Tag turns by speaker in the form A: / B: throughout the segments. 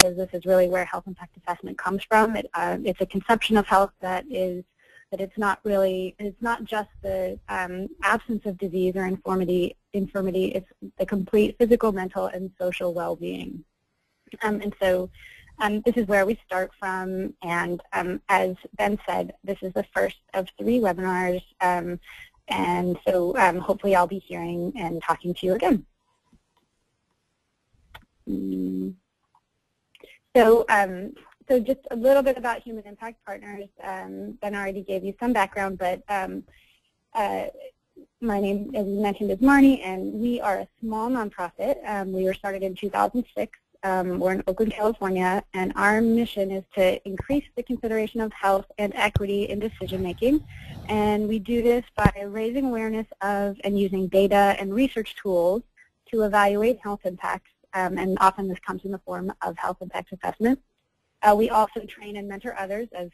A: because this is really where health impact assessment comes from. It's a conception of health that it's not just the absence of disease or infirmity, it's the complete physical, mental, and social well-being. And so this is where we start from, and as Ben said, this is the first of 3 webinars, and so hopefully I'll be hearing and talking to you again. So just a little bit about Human Impact Partners. Ben already gave you some background, but my name, as you mentioned, is Marnie, and we are a small nonprofit. We were started in 2006. We're in Oakland, California, and our mission is to increase the consideration of health and equity in decision-making. And we do this by raising awareness of and using data and research tools to evaluate health impacts, and often this comes in the form of health impact assessment. We also train and mentor others, as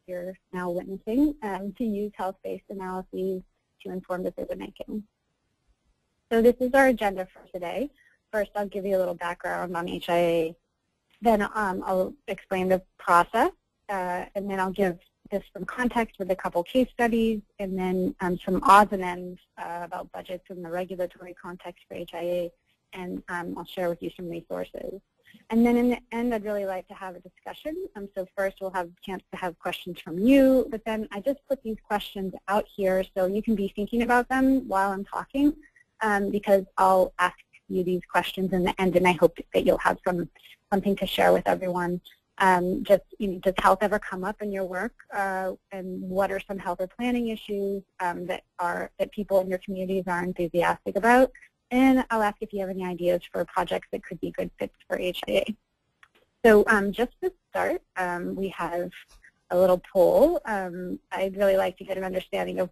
A: you're now witnessing, to use health-based analyses to inform decision-making. So this is our agenda for today. First, I'll give you a little background on HIA. Then I'll explain the process, and then I'll give this some context with a couple case studies, and then some odds and ends about budgets and the regulatory context for HIA, and I'll share with you some resources. And then in the end, I'd really like to have a discussion. So first, we'll have a chance to have questions from you, but then I just put these questions out here so you can be thinking about them while I'm talking, because I'll ask you these questions in the end, and I hope that you'll have something to share with everyone. Does health ever come up in your work, and what are some health or planning issues that people in your communities are enthusiastic about? And I'll ask if you have any ideas for projects that could be good fits for HIA. So just to start, we have a little poll. I'd really like to get an understanding of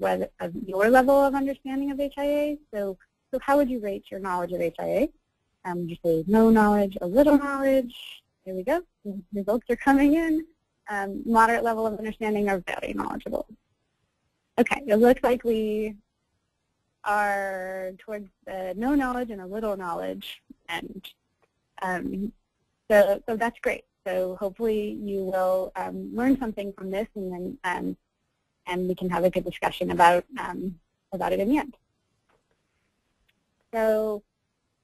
A: your level of understanding of HIA. So how would you rate your knowledge of HIA? Would you say no knowledge, a little knowledge? Here we go. The results are coming in. Moderate level of understanding, or very knowledgeable. Okay, it looks like we are towards the no knowledge and a little knowledge, and so that's great. So hopefully you will learn something from this, and then and we can have a good discussion about it in the end. So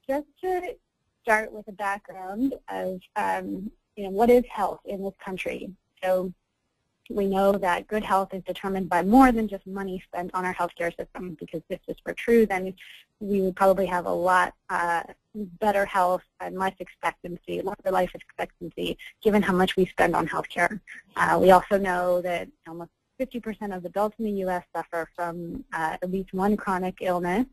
A: just to start with a background of what is health in this country. So we know that good health is determined by more than just money spent on our healthcare system, because if this were true, then we would probably have a lot better health and life expectancy, longer life expectancy, given how much we spend on healthcare. We also know that almost 50% of adults in the U.S. suffer from at least one chronic illness.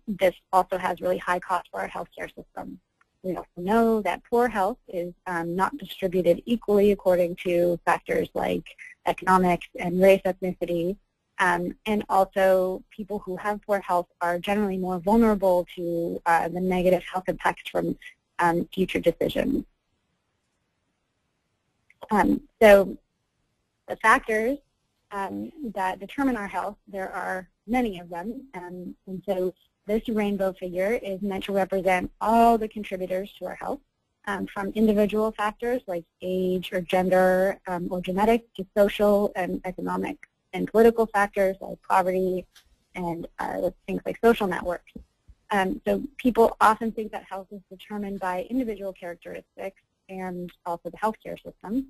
A: This also has really high costs for our healthcare system. We also know that poor health is not distributed equally according to factors like economics and race, ethnicity, and also people who have poor health are generally more vulnerable to the negative health impacts from future decisions. So the factors that determine our health, there are many of them, and so this rainbow figure is meant to represent all the contributors to our health, from individual factors like age or gender or genetic, to social and economic and political factors like poverty and things like social networks. So people often think that health is determined by individual characteristics and also the healthcare system.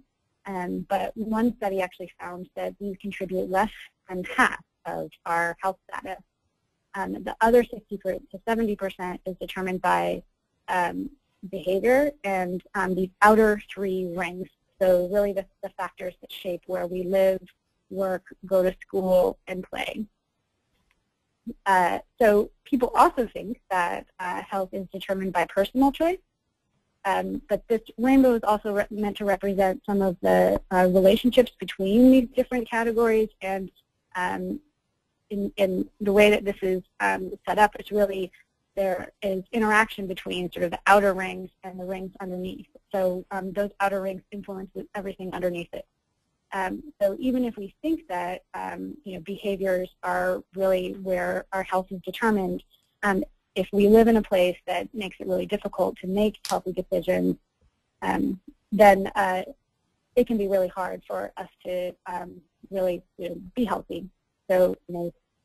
A: But one study actually found that these contribute less than half of our health status. The other 60 to 70% is determined by behavior and the outer 3 rings. So really the factors that shape where we live, work, go to school, and play. So people also think that health is determined by personal choice. But this rainbow is also meant to represent some of the relationships between these different categories, and in the way that this is set up, it's really there is interaction between sort of the outer rings and the rings underneath. So those outer rings influence everything underneath it. So even if we think that behaviors are really where our health is determined, if we live in a place that makes it really difficult to make healthy decisions, then it can be really hard for us to really be healthy. So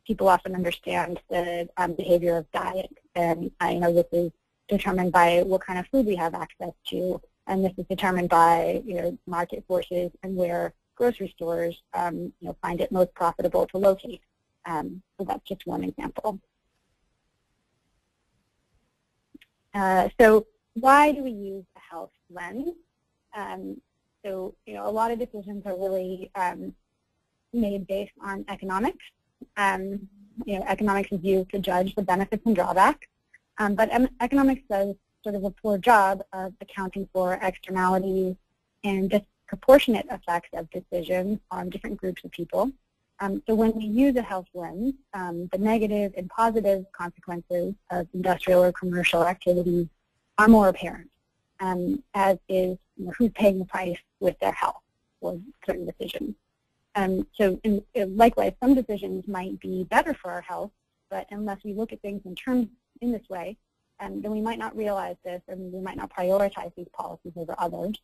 A: people often understand the behavior of diet, and this is determined by what kind of food we have access to, and this is determined by market forces and where grocery stores find it most profitable to locate. So that's just one example. So why do we use the health lens? So a lot of decisions are really made based on economics. Economics is used to judge the benefits and drawbacks, but economics does sort of a poor job of accounting for externalities and disproportionate effects of decisions on different groups of people. So when we use a health lens, the negative and positive consequences of industrial or commercial activities are more apparent, as is who's paying the price with their health for certain decisions. So likewise, some decisions might be better for our health, but unless we look at things in this way, then we might not realize this, and we might not prioritize these policies over others.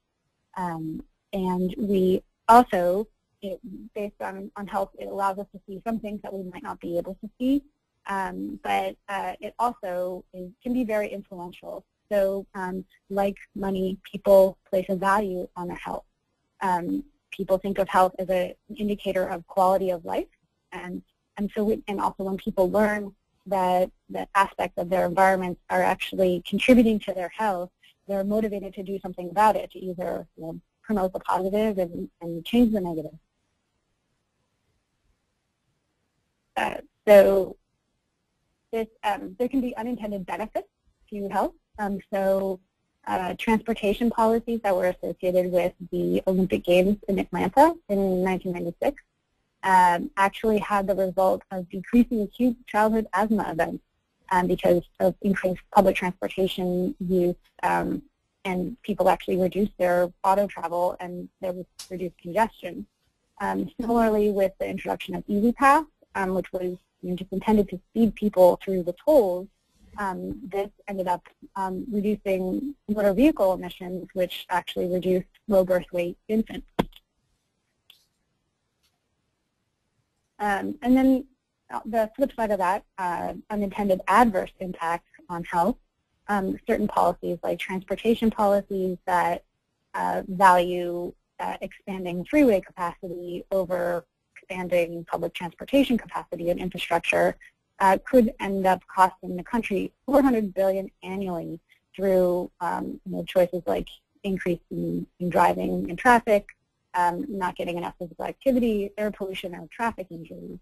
A: And we also, based on health, it allows us to see some things that we might not be able to see, but it also can be very influential. So like money, people place a value on their health. People think of health as an indicator of quality of life, and also when people learn that aspects of their environment are actually contributing to their health, they're motivated to do something about it, to either promote the positive and change the negative. So there can be unintended benefits to health. Transportation policies that were associated with the Olympic Games in Atlanta in 1996 actually had the result of decreasing acute childhood asthma events because of increased public transportation use, and people actually reduced their auto travel, and there was reduced congestion. Similarly, with the introduction of Easy Pass, which was just intended to speed people through the tolls, this ended up reducing motor vehicle emissions, which actually reduced low birth weight infants. And then the flip side of that, unintended adverse impacts on health. Certain policies like transportation policies that value expanding freeway capacity over expanding public transportation capacity and infrastructure could end up costing the country $400 billion annually through choices like increase in driving and traffic, not getting enough physical activity, air pollution, or traffic injuries.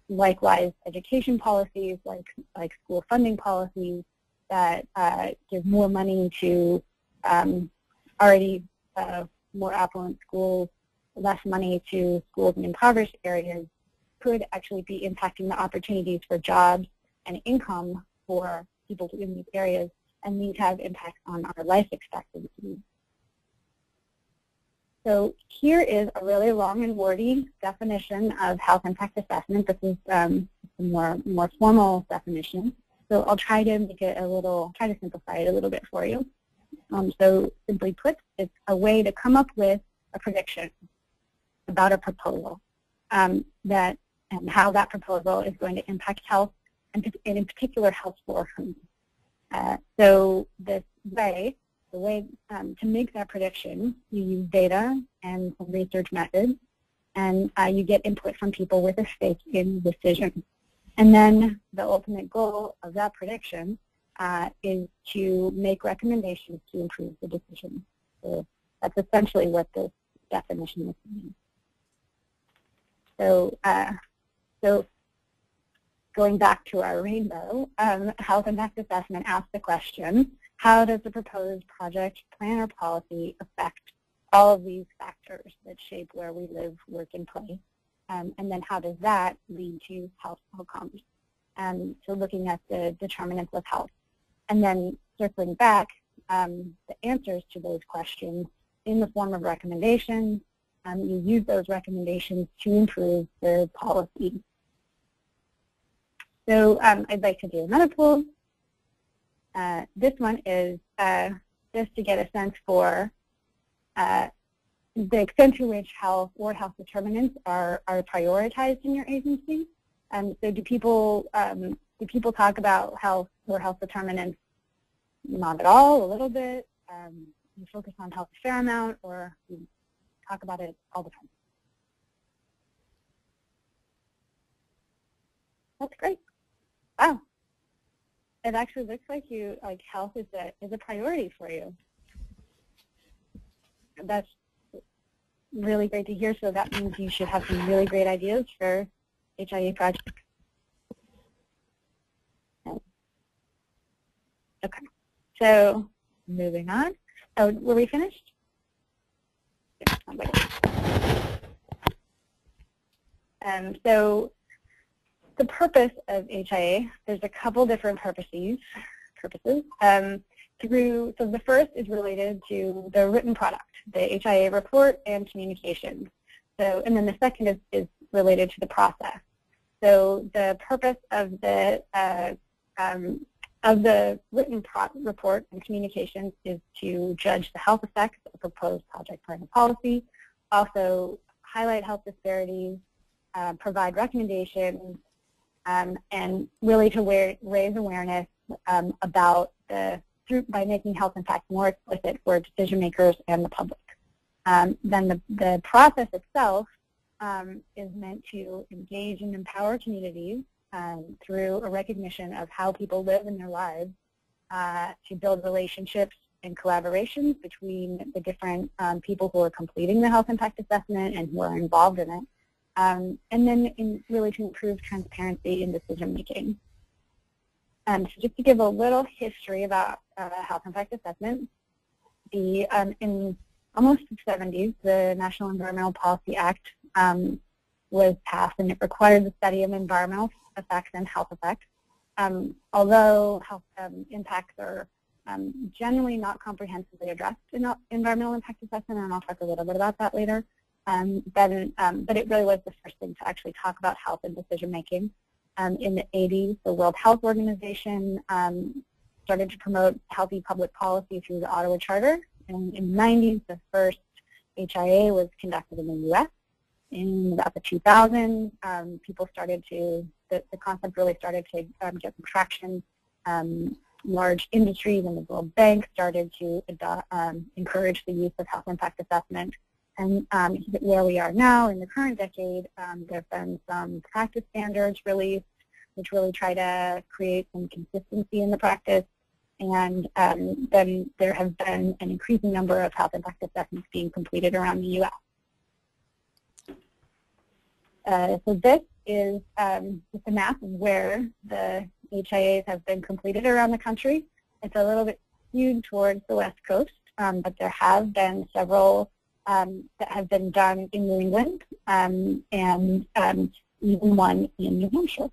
A: Likewise, education policies like school funding policies that give more money to already more affluent schools, less money to schools in impoverished areas, could actually be impacting the opportunities for jobs and income for people in these areas, and these have impacts on our life expectancy. So here is a really long and wordy definition of health impact assessment. This is a more formal definition. So I'll try to make it try to simplify it a little bit for you. So simply put, it's a way to come up with a prediction about a proposal and how that proposal is going to impact health, and in particular health for whom. So this way, the way to make that prediction, you use data and some research methods, and you get input from people with a stake in the decision. And then the ultimate goal of that prediction is to make recommendations to improve the decision. So that's essentially what this definition is saying. So going back to our rainbow, health impact assessment asks the question, how does the proposed project, plan, or policy affect all of these factors that shape where we live, work, and play? And then how does that lead to health outcomes? So looking at the determinants of health. And then circling back, the answers to those questions in the form of recommendations. You use those recommendations to improve the policy. So I'd like to do another poll. This one is, just to get a sense for the extent to which health or health determinants are prioritized in your agency. So do people talk about health or health determinants? Not at all, a little bit. You focus on health a fair amount, or you talk about it all the time? That's great. Wow. It actually looks like health is a priority for you. That's really great to hear. So that means you should have some really great ideas for HIA projects. Okay. So moving on. Oh, were we finished? So the purpose of HIA, there's a couple different purposes. So the first is related to the written product, the HIA report and communications. So, and then the second is related to the process. So the purpose of the written report and communications is to judge the health effects of a proposed project plan and policy, also highlight health disparities, provide recommendations, and really to raise awareness about by making health impacts more explicit for decision makers and the public. Then the process itself is meant to engage and empower communities through a recognition of how people live in their lives, to build relationships and collaborations between the different people who are completing the health impact assessment and who are involved in it, and then really to improve transparency in decision making. So just to give a little history about health impact assessment, in almost the 70s, the National Environmental Policy Act was passed, and it required the study of environmental effects and health effects. Although health impacts are generally not comprehensively addressed in environmental impact assessment, and I'll talk a little bit about that later, but it really was the first thing to actually talk about health and decision making. In the 80s, the World Health Organization started to promote healthy public policy through the Ottawa Charter. And in the 90s, the first HIA was conducted in the U.S. In about the 2000s, the concept really started to get some traction. Large industries and the World Bank started to encourage the use of health impact assessment. And where we are now in the current decade, there have been some practice standards released which really try to create some consistency in the practice. And then there have been an increasing number of health impact assessments being completed around the U.S. So this is just a map of where the HIAs have been completed around the country. It's a little bit skewed towards the West Coast, but there have been several that have been done in New England, and even one in New Hampshire.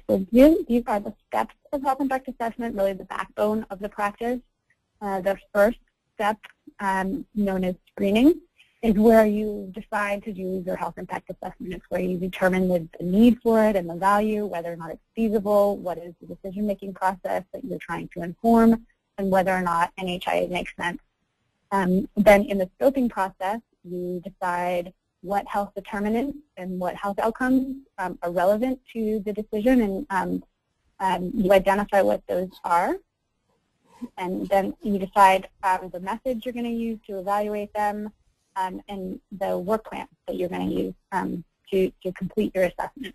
A: So these are the steps of health impact assessment, really the backbone of the practice. The first step, known as screening, is where you decide to do your health impact assessment. It's where you determine the need for it and the value, whether or not it's feasible, what is the decision-making process that you're trying to inform, and whether or not an HIA makes sense. Then in the scoping process, you decide what health determinants and what health outcomes are relevant to the decision, and you identify what those are. And then you decide the method you're going to use to evaluate them, and the work plan that you're going to use to complete your assessment.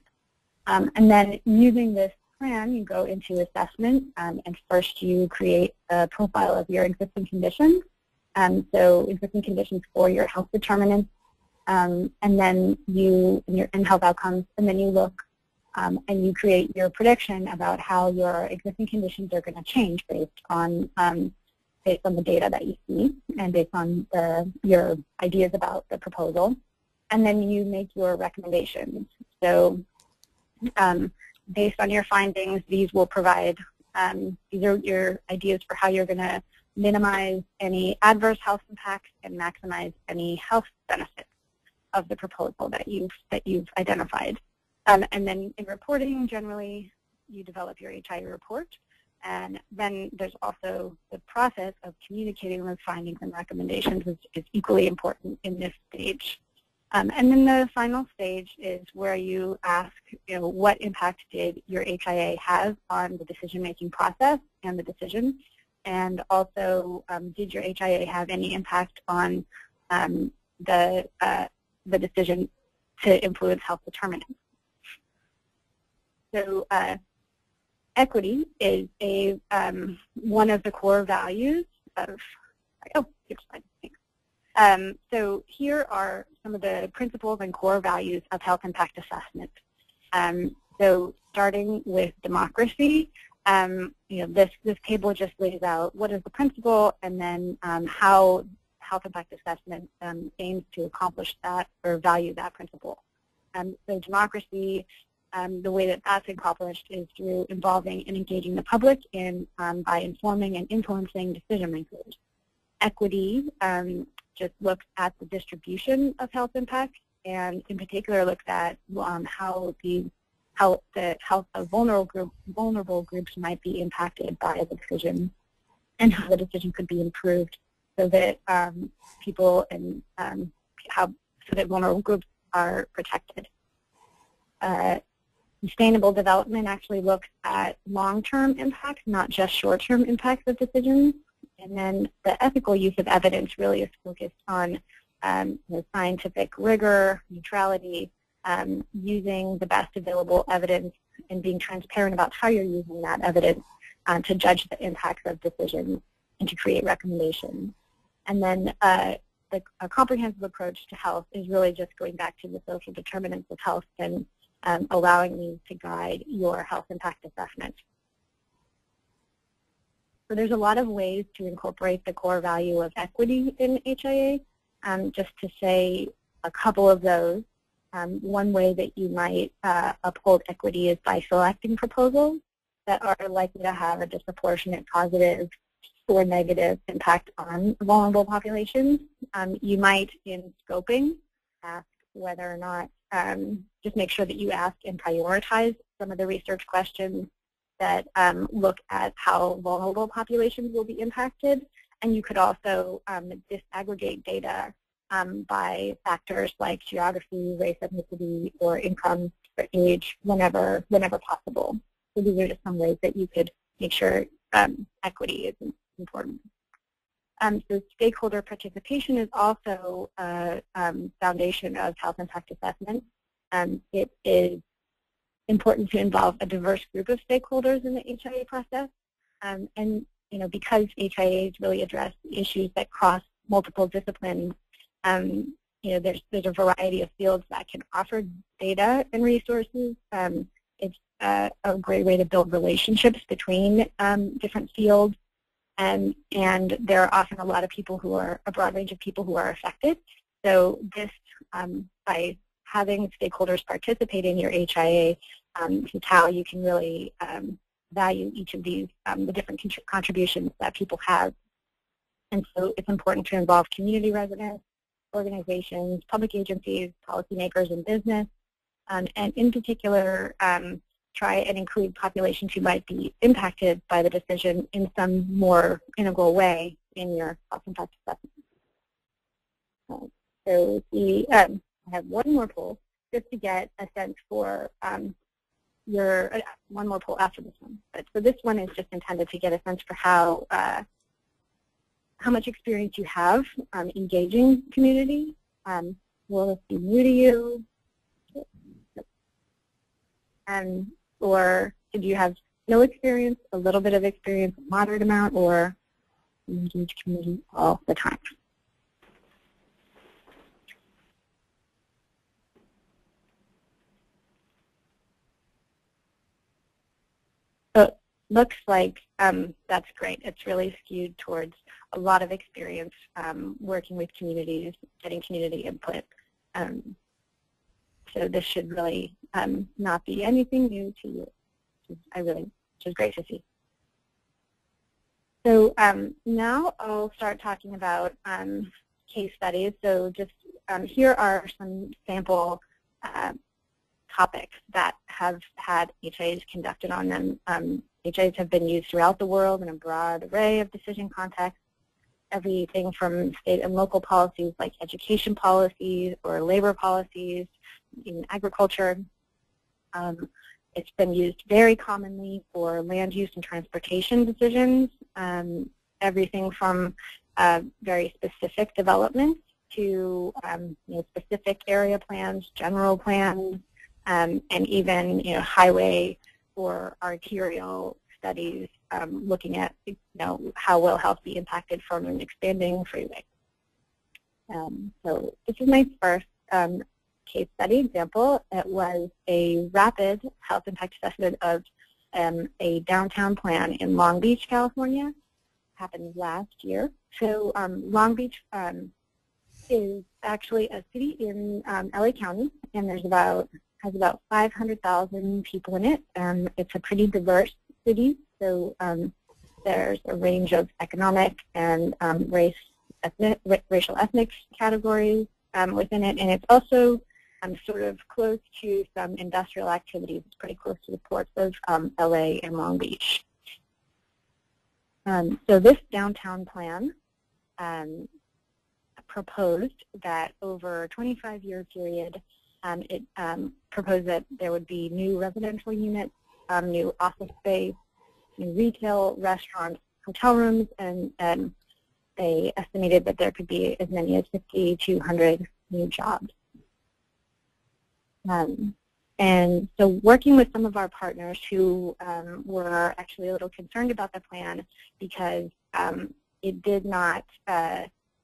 A: And then using this plan, you go into assessment, and first you create a profile of your existing conditions, so existing conditions for your health determinants, and then in health outcomes, and then you look and you create your prediction about how your existing conditions are going to change based on the data that you see and based on your ideas about the proposal, and then you make your recommendations. So based on your findings, these will provide, these are your ideas for how you're going to minimize any adverse health impacts and maximize any health benefits of the proposal that you've identified. And then in reporting, generally, you develop your HIA report. And then there's also the process of communicating those findings and recommendations is equally important in this stage. And then the final stage is where you ask, what impact did your HIA have on the decision-making process and the decision? And also, did your HIA have any impact on the decision to influence health determinants? So equity is one of the core values of, so here are some of the principles and core values of health impact assessment. So starting with democracy, this table just lays out what is the principle and then how health impact assessment aims to accomplish that or value that principle. So democracy, the way that that's accomplished is through involving and engaging the public by informing and influencing decision makers. Equity just looks at the distribution of health impact, and in particular looks at how the health of vulnerable groups might be impacted by the decision, and how the decision could be improved so that people and so that vulnerable groups are protected. Sustainable development actually looks at long-term impacts, not just short-term impacts of decisions. And then the ethical use of evidence really is focused on scientific rigor, neutrality, using the best available evidence and being transparent about how you're using that evidence to judge the impacts of decisions and to create recommendations. And then a comprehensive approach to health is really just going back to the social determinants of health and allowing these to guide your health impact assessment. So there's a lot of ways to incorporate the core value of equity in HIA. Just to say a couple of those, one way that you might uphold equity is by selecting proposals that are likely to have a disproportionate positive or negative impact on vulnerable populations. You might, in scoping, ask whether or not, just make sure that you ask and prioritize some of the research questions that look at how vulnerable populations will be impacted. And you could also disaggregate data by factors like geography, race, ethnicity, or income, or age, whenever possible. So these are just some ways that you could make sure equity is important. So stakeholder participation is also a foundation of health impact assessment. It is important to involve a diverse group of stakeholders in the HIA process. And because HIAs really address issues that cross multiple disciplines, there's a variety of fields that can offer data and resources. It's a great way to build relationships between different fields. And there are often a broad range of people who are affected. So this, by having stakeholders participate in your HIA, is how you can really value each of these, the different contributions that people have. And so it's important to involve community residents, organizations, public agencies, policymakers, and business, and in particular, try and include populations who might be impacted by the decision in some more integral way in your health impact assessment. So I have one more poll just to get a sense for one more poll after this one. But so this one is just intended to get a sense for how much experience you have engaging community. Will this be new to you? Or did you have no experience, a little bit of experience, a moderate amount, or engage community all the time? So it looks like that's great. It's really skewed towards a lot of experience working with communities, getting community input. So this should really not be anything new to you, which is great to see. So now I'll start talking about case studies. So just here are some sample topics that have had HIAs conducted on them. HIAs have been used throughout the world in a broad array of decision contexts, everything from state and local policies like education policies or labor policies, in agriculture. It's been used very commonly for land use and transportation decisions, everything from very specific developments to specific area plans, general plans, and even highway or arterial studies looking at how will health be impacted from an expanding freeway. So this is my first case study example. It was a rapid health impact assessment of a downtown plan in Long Beach, California. Happened last year. So Long Beach is actually a city in LA County, and has about 500,000 people in it. It's a pretty diverse city, so there's a range of economic and racial ethnic categories within it, and it's also sort of close to some industrial activities. It's pretty close to the ports of LA and Long Beach. So this downtown plan proposed that over a 25-year period, it proposed that there would be new residential units, new office space, new retail, restaurants, hotel rooms, and they estimated that there could be as many as 5,200 new jobs. And so working with some of our partners who were actually a little concerned about the plan because it did not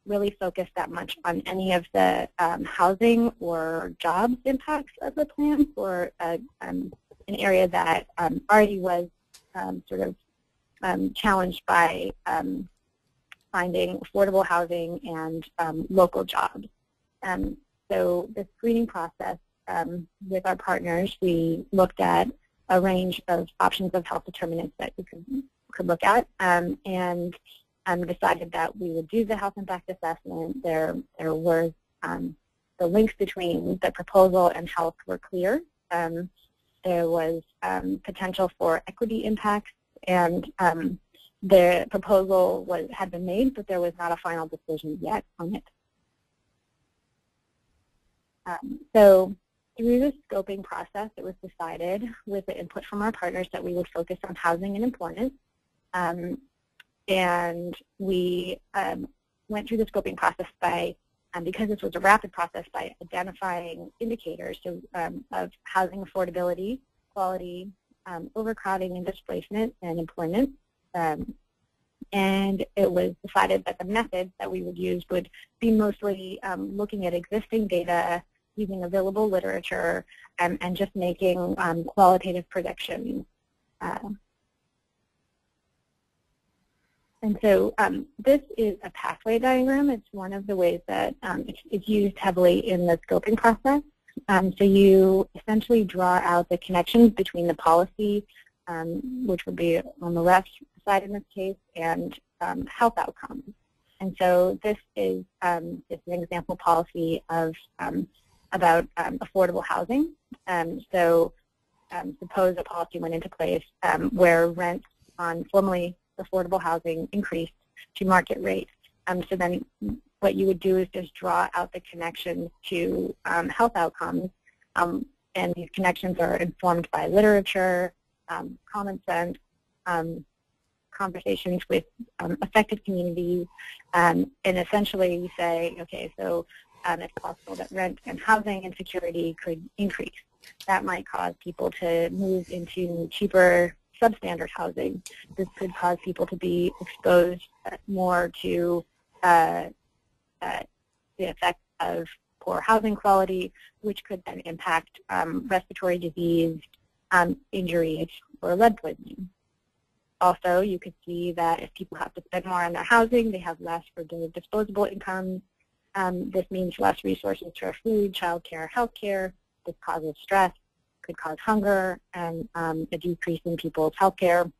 A: really focus that much on any of the housing or jobs impacts of the plan for an area that already was sort of challenged by finding affordable housing and local jobs. So the screening process with our partners, we looked at a range of options of health determinants that we could look at, and decided that we would do the health impact assessment. There were the links between the proposal and health were clear. There was potential for equity impacts, and the proposal had been made, but there was not a final decision yet on it. So through the scoping process, it was decided with the input from our partners that we would focus on housing and employment. And we went through the scoping process by, because this was a rapid process, by identifying indicators of housing affordability, quality, overcrowding and displacement, and employment. And it was decided that the methods that we would use would be mostly looking at existing data, using available literature, and just making qualitative predictions. And so this is a pathway diagram. It's one of the ways that it's used heavily in the scoping process. So you essentially draw out the connections between the policy, which would be on the left side in this case, and health outcomes. And so this is just an example policy of about affordable housing. So suppose a policy went into place where rent on formerly affordable housing increased to market rate. So then what you would do is just draw out the connections to health outcomes, and these connections are informed by literature, common sense, conversations with affected communities, and essentially we say, okay, so it's possible that rent and housing insecurity could increase. That might cause people to move into cheaper substandard housing. This could cause people to be exposed more to the effects of poor housing quality, which could then impact respiratory disease, injuries, or lead poisoning. Also, you could see that if people have to spend more on their housing, they have less for their disposable income. This means less resources for food, child care, health care. This causes stress, could cause hunger, and a decrease in people's health care.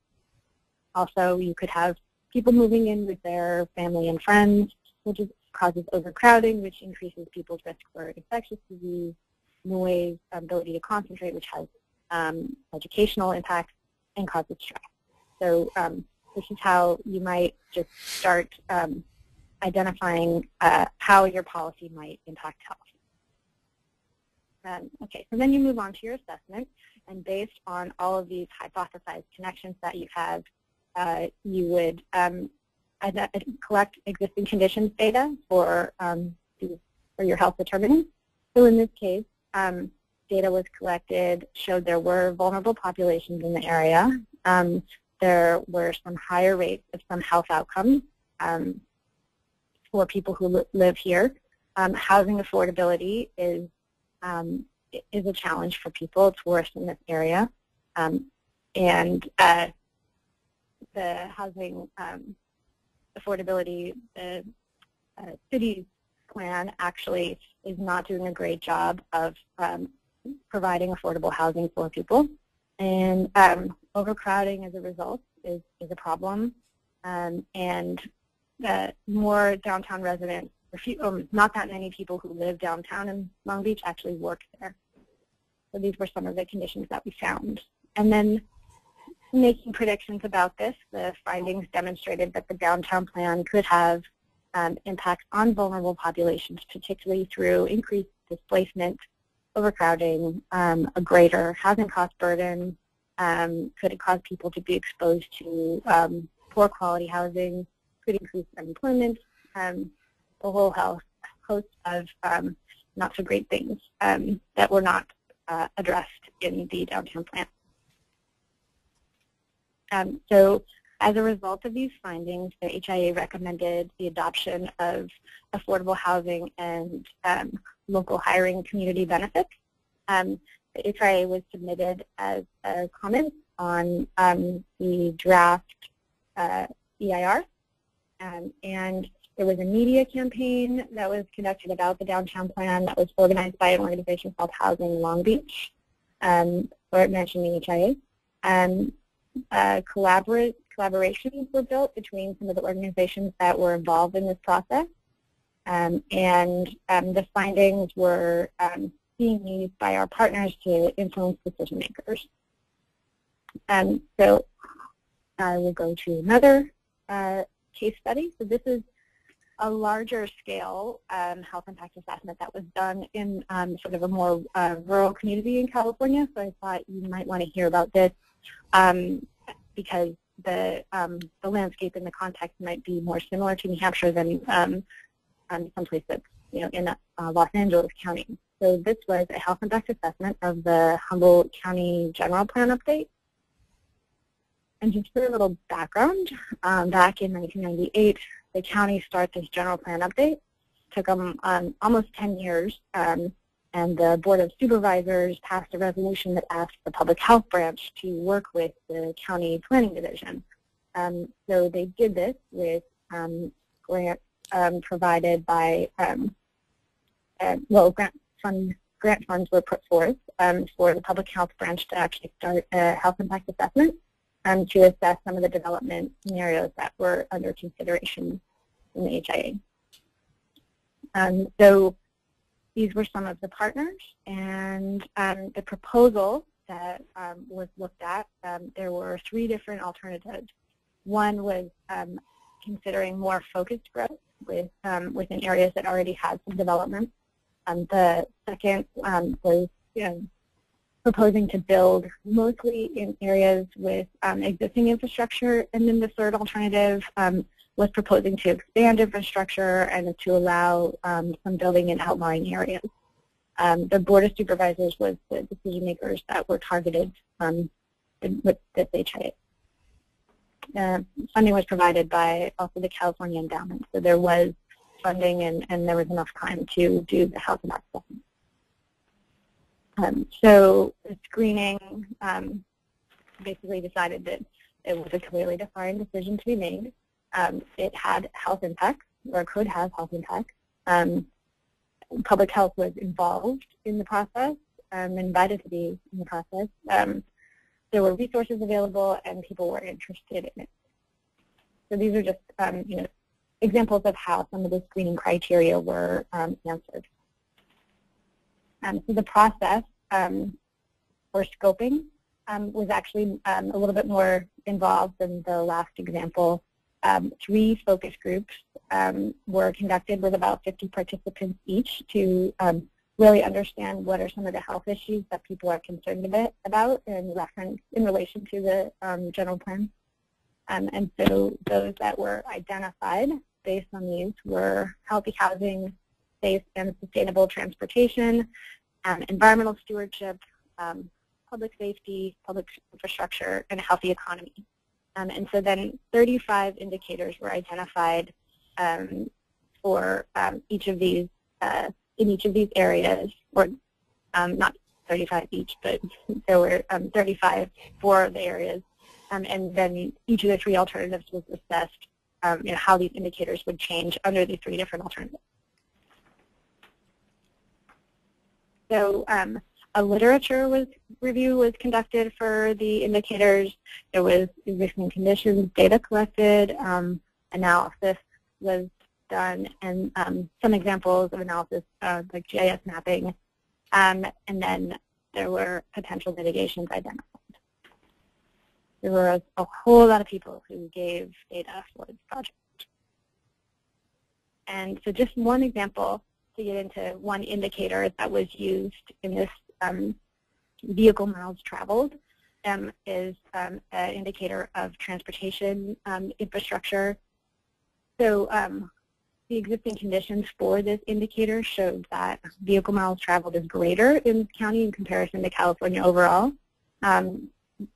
A: Also, you could have people moving in with their family and friends, which causes overcrowding, which increases people's risk for infectious disease, noise, ability to concentrate, which has educational impacts and causes stress. So this is how you might just start identifying how your policy might impact health. Okay, so then you move on to your assessment, and based on all of these hypothesized connections that you have, you would collect existing conditions data for your health determinants. So in this case, data was collected, showed there were vulnerable populations in the area. There were some higher rates of some health outcomes for people who live here. Housing affordability is a challenge for people. It's worse in this area. And the housing affordability, the city's plan actually is not doing a great job of providing affordable housing for people. And overcrowding as a result is a problem. And more downtown residents, not that many people who live downtown in Long Beach actually work there. So these were some of the conditions that we found. And then making predictions about this, the findings demonstrated that the downtown plan could have impacts on vulnerable populations, particularly through increased displacement, overcrowding, a greater housing cost burden, could it cause people to be exposed to poor quality housing, could increase unemployment, a whole host of not so great things that were not addressed in the downtown plan. So as a result of these findings, the HIA recommended the adoption of affordable housing and local hiring community benefits. The HIA was submitted as a comment on the draft EIR, and there was a media campaign that was conducted about the downtown plan that was organized by an organization called Housing Long Beach, where it mentioned the HIA. Collaborations were built between some of the organizations that were involved in this process, and the findings were being used by our partners to influence decision makers. So I will go to another case study. So this is a larger scale health impact assessment that was done in sort of a more rural community in California. So I thought you might want to hear about this because the landscape and the context might be more similar to New Hampshire than someplace that's in Los Angeles County. So this was a health impact assessment of the Humboldt County General Plan Update. And just for a little background, back in 1998, the county started this General Plan Update. It took them almost 10 years, and the Board of Supervisors passed a resolution that asked the Public Health Branch to work with the County Planning Division. So they did this with grants provided by, grant funds were put forth for the Public Health Branch to actually start a health impact assessment to assess some of the development scenarios that were under consideration in the HIA. So these were some of the partners, and the proposal that was looked at, there were 3 different alternatives. One was considering more focused growth within areas that already had some development. The second was proposing to build mostly in areas with existing infrastructure, and then the third alternative was proposing to expand infrastructure and to allow some building in outlying areas. The Board of Supervisors was the decision makers that were targeted with this HIA. Funding was provided by also the California Endowment, so there was funding and there was enough time to do the health impact assessment. So the screening basically decided that it was a clearly defined decision to be made. It had health impacts, or could have health impacts. Public health was involved in the process, invited to be in the process. There were resources available, and people were interested in it. So these are just examples of how some of the screening criteria were answered. So the process for scoping was actually a little bit more involved than the last example. 3 focus groups were conducted with about 50 participants each to really understand what are some of the health issues that people are concerned about in relation to the general plan. And so those that were identified based on these were healthy housing, safe and sustainable transportation, environmental stewardship, public safety, public infrastructure, and a healthy economy. And so then 35 indicators were identified for each of these, in each of these areas, or not 35 each, but there were 35 for the areas. And then each of the 3 alternatives was assessed, how these indicators would change under the 3 different alternatives. So a literature review was conducted for the indicators. There was existing conditions, data collected, analysis was done, and some examples of analysis like GIS mapping, and then there were potential mitigations identified. There were a whole lot of people who gave data for this project. And so just one example to get into one indicator that was used in this vehicle miles traveled is an indicator of transportation infrastructure. So the existing conditions for this indicator showed that vehicle miles traveled is greater in the county in comparison to California overall.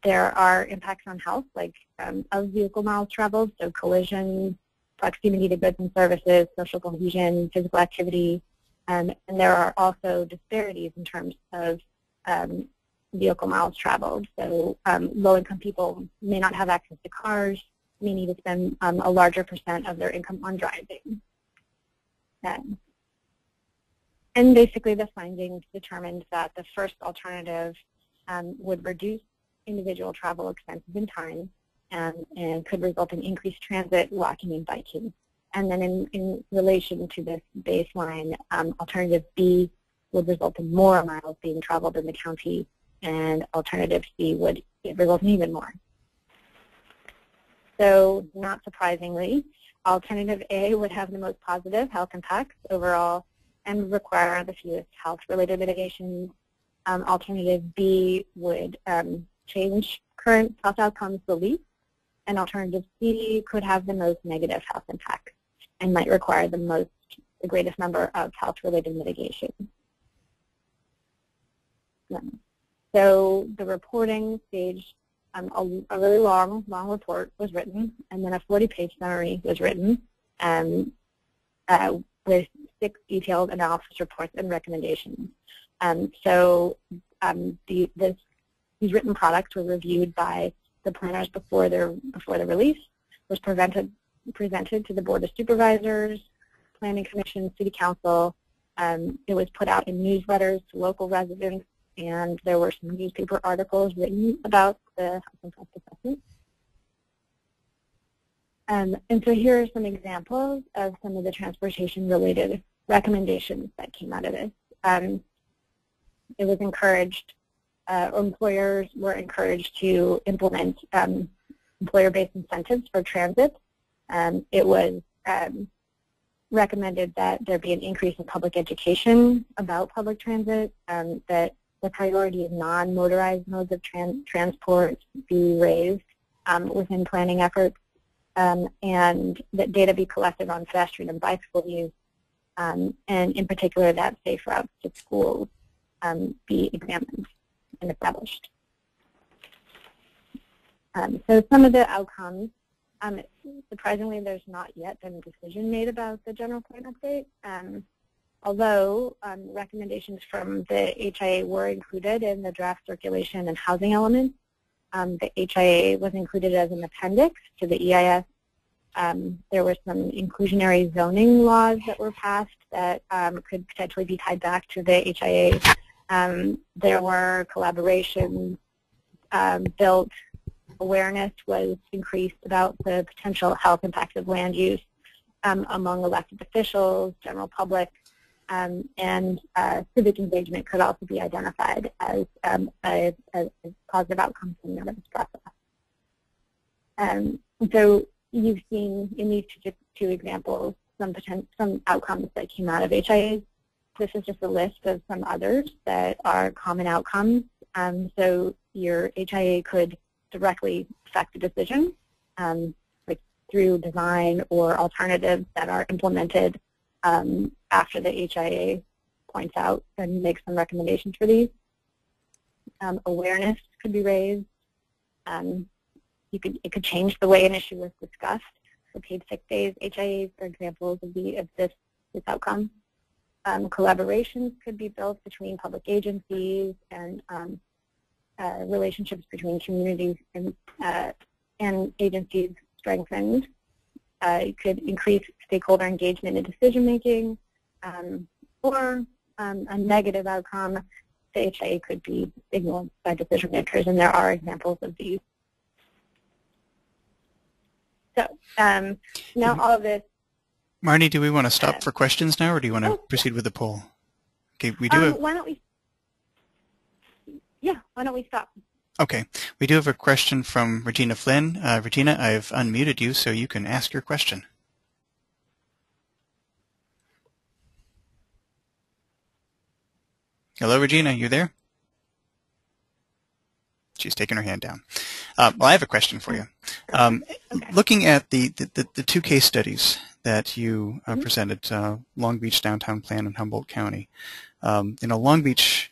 A: There are impacts on health, like of vehicle miles traveled, so collisions, proximity to goods and services, social cohesion, physical activity, and there are also disparities in terms of vehicle miles traveled. So low-income people may not have access to cars, may need to spend a larger percent of their income on driving. And basically the findings determined that the first alternative would reduce individual travel expenses and time and could result in increased transit, walking, and biking. And then in relation to this baseline, alternative B would result in more miles being traveled in the county, and alternative C would result in even more. So not surprisingly, alternative A would have the most positive health impacts overall and require the fewest health-related mitigations. Alternative B would change current health outcomes the least, and alternative C could have the most negative health impacts and might require the greatest number of health-related mitigations. So the reporting stage, a really long report was written, and then a 40-page summary was written with 6 detailed analysis reports and recommendations. So these written products were reviewed by the planners before the release, was presented to the Board of Supervisors, Planning Commission, City Council. It was put out in newsletters to local residents, and there were some newspaper articles written about the health impact assessment. And so here are some examples of some of the transportation-related recommendations that came out of this. It was encouraged, employers were encouraged to implement employer-based incentives for transit. It was recommended that there be an increase in public education about public transit, that the priority of non-motorized modes of transport be raised within planning efforts, and that data be collected on pedestrian and bicycle use, and in particular that safe routes to schools be examined and established. So some of the outcomes, surprisingly there's not yet been a decision made about the general plan update, although recommendations from the HIA were included in the draft circulation and housing elements. The HIA was included as an appendix to the EIS. There were some inclusionary zoning laws that were passed that could potentially be tied back to the HIA. There were collaborations built. Awareness was increased about the potential health impacts of land use among elected officials, general public, and civic engagement could also be identified as a positive outcome from the process. So you've seen in these two examples some outcomes that came out of HIAs. This is just a list of some others that are common outcomes. So your HIA could directly affect a decision, like through design or alternatives that are implemented after the HIA points out and makes some recommendations for these. Awareness could be raised. It could change the way an issue was discussed. So paid sick days, HIAs are examples of this outcome. Collaborations could be built between public agencies and relationships between communities and agencies strengthened. It could increase stakeholder engagement in decision making, or a negative outcome. The HIA could be ignored by decision makers, and there are examples of these. So now all of this.
B: Marnie, do we want to stop for questions now, or do you want to proceed with the poll? Okay, we do.
A: Why don't we? Yeah, why don't we stop?
B: Okay, we do have a question from Regina Flynn. Regina, I've unmuted you, so you can ask your question. Hello, Regina, you there? She's taking her hand down. Well, I have a question for you. Okay. Looking at the two case studies that you presented, Long Beach Downtown Plan and Humboldt County. Long Beach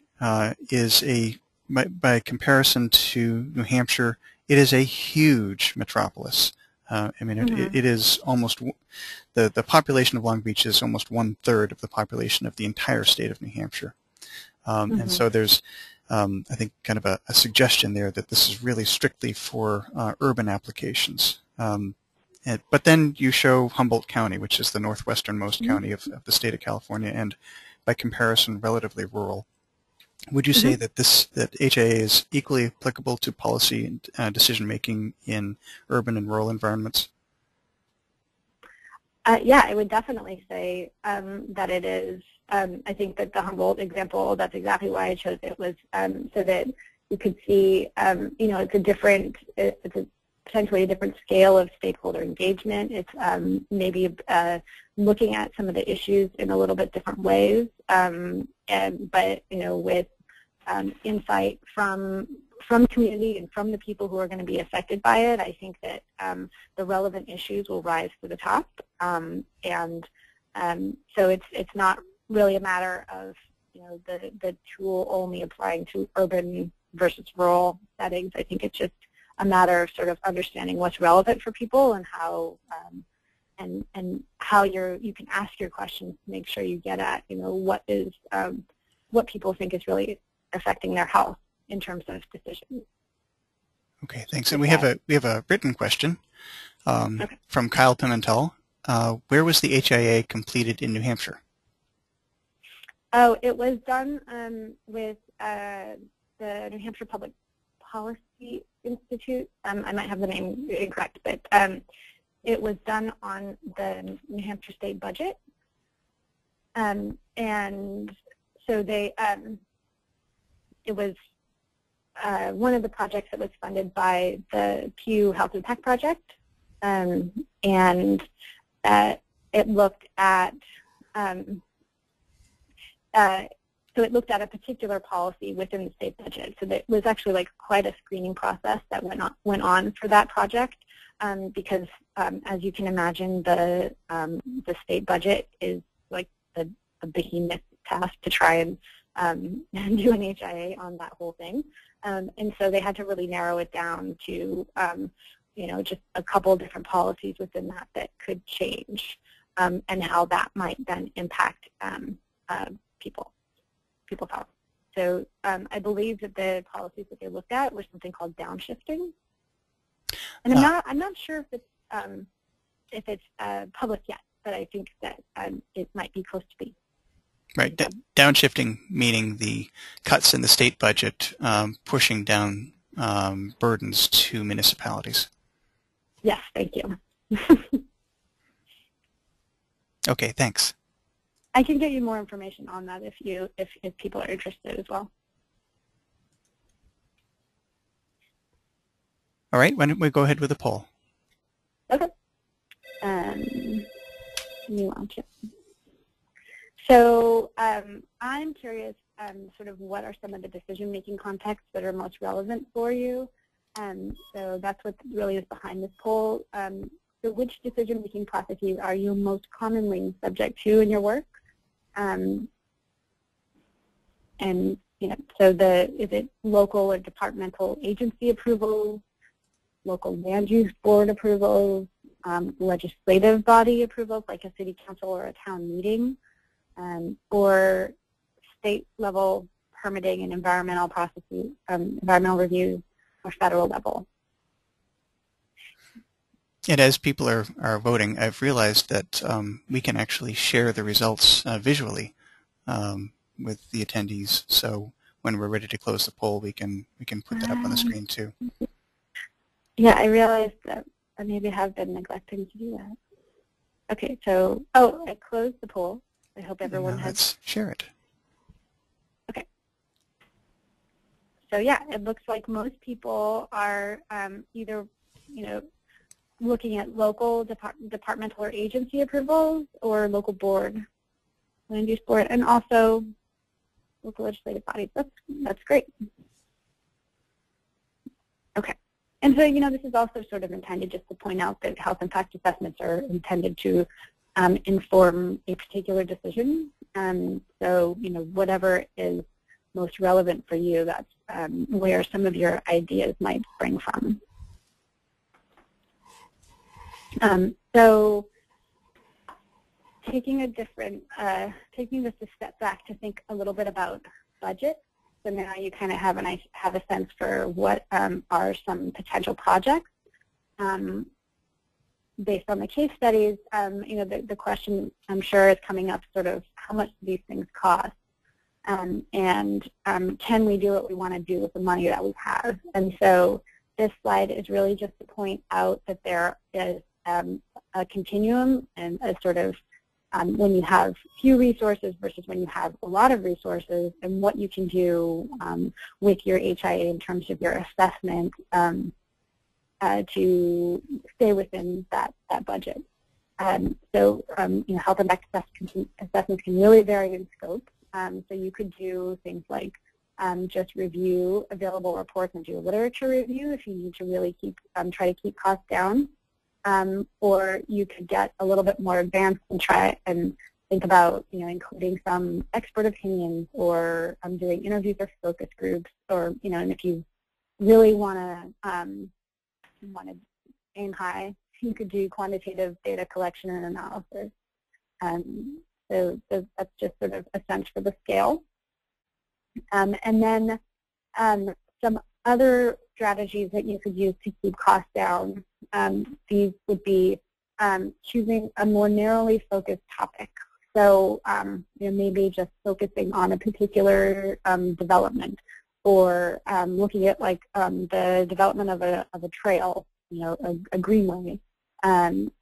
B: is by comparison to New Hampshire, it is a huge metropolis. It is almost, the population of Long Beach is almost 1/3 of the population of the entire state of New Hampshire. And so there's, I think, kind of a suggestion there that this is really strictly for urban applications. But then you show Humboldt County, which is the northwesternmost county of the state of California, and by comparison, relatively rural. Would you say that that HIA is equally applicable to policy and decision-making in urban and rural environments?
A: Yeah, I would definitely say that it is. I think that the Humboldt example, that's exactly why I chose it, was so that you could see, it's a potentially a different scale of stakeholder engagement. It's maybe looking at some of the issues in a little bit different ways, but with insight from community and from the people who are going to be affected by it. I think that the relevant issues will rise to the top, so it's not really a matter of the tool only applying to urban versus rural settings. I think it's just a matter of sort of understanding what's relevant for people and how and how you can ask your questions to make sure you get at what people think is really affecting their health in terms of decisions.
B: Okay, thanks. And we have a written question from Kyle Pimentel. Where was the HIA completed in New Hampshire?
A: Oh, it was done with the New Hampshire Public Policy Institute. I might have the name incorrect, but it was done on the New Hampshire state budget. And so it was one of the projects that was funded by the Pew Health Impact Project, and it looked at it looked at a particular policy within the state budget. So it was actually like quite a screening process that went on for that project, because as you can imagine, the state budget is like a behemoth task to try and do an HIA on that whole thing. And so they had to really narrow it down to just a couple of different policies within that could change, and how that might then impact people's health. So I believe that the policies that they looked at were something called downshifting, and I'm not sure if it's public yet, but I think that it might be close to be.
B: Right, downshifting meaning the cuts in the state budget pushing down burdens to municipalities.
A: Yes, thank you.
B: Okay, thanks.
A: I can get you more information on that if people are interested as well.
B: All right, why don't we go ahead with the poll?
A: Okay. You launch it. So I'm curious, sort of what are some of the decision-making contexts that are most relevant for you? So that's what really is behind this poll. So which decision-making processes are you most commonly subject to in your work? And so is it local or departmental agency approvals, local land use board approvals, legislative body approvals like a city council or a town meeting, or state-level permitting and environmental processes, environmental reviews, or federal level?
B: And as people are voting, I've realized that we can actually share the results visually with the attendees. So when we're ready to close the poll, we can put that up on the screen too.
A: Yeah, I realized that I maybe have been neglecting to do that. Okay, so I closed the poll. I hope everyone has.
B: Let's share it.
A: Okay. So yeah, it looks like most people are either looking at local departmental or agency approvals, or local board, land use board, and also local legislative bodies. That's great. Okay. And so, this is also sort of intended just to point out that health impact assessments are intended to inform a particular decision. So, whatever is most relevant for you, that's where some of your ideas might spring from. So taking this a step back to think a little bit about budget. So now you kind of have a sense for what are some potential projects. Based on the case studies, the question I'm sure is coming up sort of how much do these things cost? And can we do what we want to do with the money that we have? And so this slide is really just to point out that there is a continuum and a sort of when you have few resources versus when you have a lot of resources, and what you can do with your HIA in terms of your assessment to stay within that budget. So health impact assessments can really vary in scope. So you could do things like just review available reports and do a literature review if you need to really try to keep costs down. Or you could get a little bit more advanced and try and think about, including some expert opinions, or doing interviews or focus groups, or and if you really want to aim high, you could do quantitative data collection and analysis. So that's just sort of a sense for the scale. And then some other strategies that you could use to keep costs down. These would be choosing a more narrowly focused topic. So maybe just focusing on a particular development, or looking at the development of a trail, a greenway.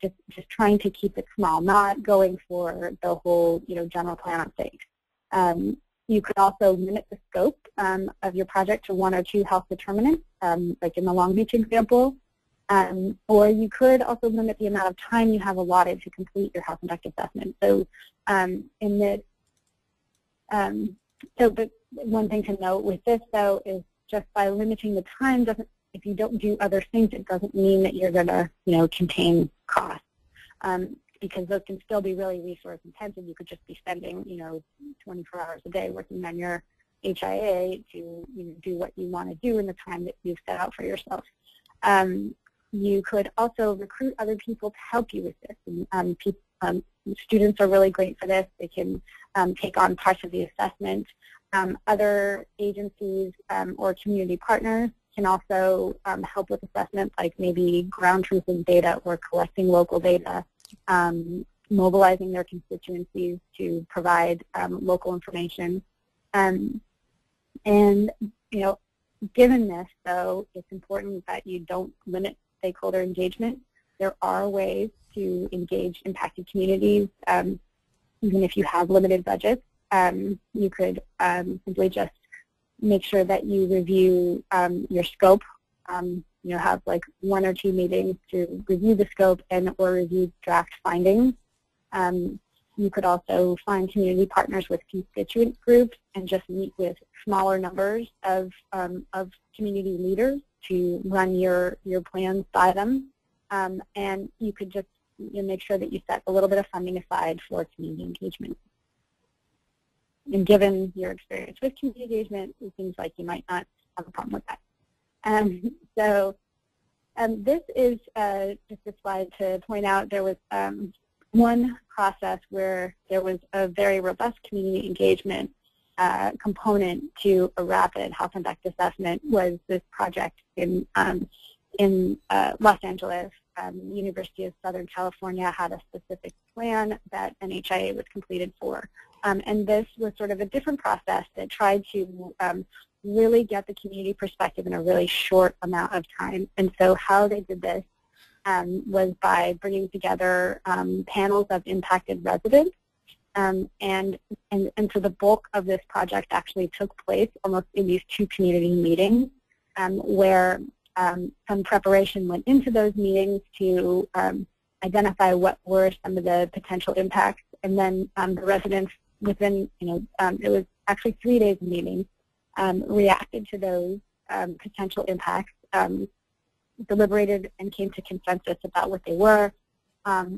A: Just trying to keep it small, not going for the whole general plan of state. You could also limit the scope of your project to 1 or 2 health determinants, like in the Long Beach example. Or you could also limit the amount of time you have allotted to complete your health impact assessment. So but one thing to note with this, though, is just by limiting the time, if you don't do other things, it doesn't mean that you're going to contain costs. Because those can still be really resource intensive. You could just be spending 24 hours a day working on your HIA to do what you want to do in the time that you've set out for yourself. You could also recruit other people to help you with this. And, students are really great for this. They can take on parts of the assessment. Other agencies or community partners can also help with assessment, like maybe ground truthing data or collecting local data, mobilizing their constituencies to provide local information. And given this, though, it's important that you don't limit stakeholder engagement. There are ways to engage impacted communities even if you have limited budgets, you could simply just make sure that you review your scope. Have like 1 or 2 meetings to review the scope and or review draft findings. You could also find community partners with constituent groups and just meet with smaller numbers of community leaders to run your plans by them. And you could just make sure that you set a little bit of funding aside for community engagement. And given your experience with community engagement, it seems like you might not have a problem with that. This is just a slide to point out there was one process where there was a very robust community engagement component to a rapid health impact assessment was this project in Los Angeles. University of Southern California had a specific plan that an HIA was completed for. And this was sort of a different process that tried to really get the community perspective in a really short amount of time. And so how they did this was by bringing together panels of impacted residents. And so the bulk of this project actually took place almost in these 2 community meetings where some preparation went into those meetings to identify what were some of the potential impacts. And then the residents within, it was actually 3 days of meetings, reacted to those potential impacts, deliberated and came to consensus about what they were.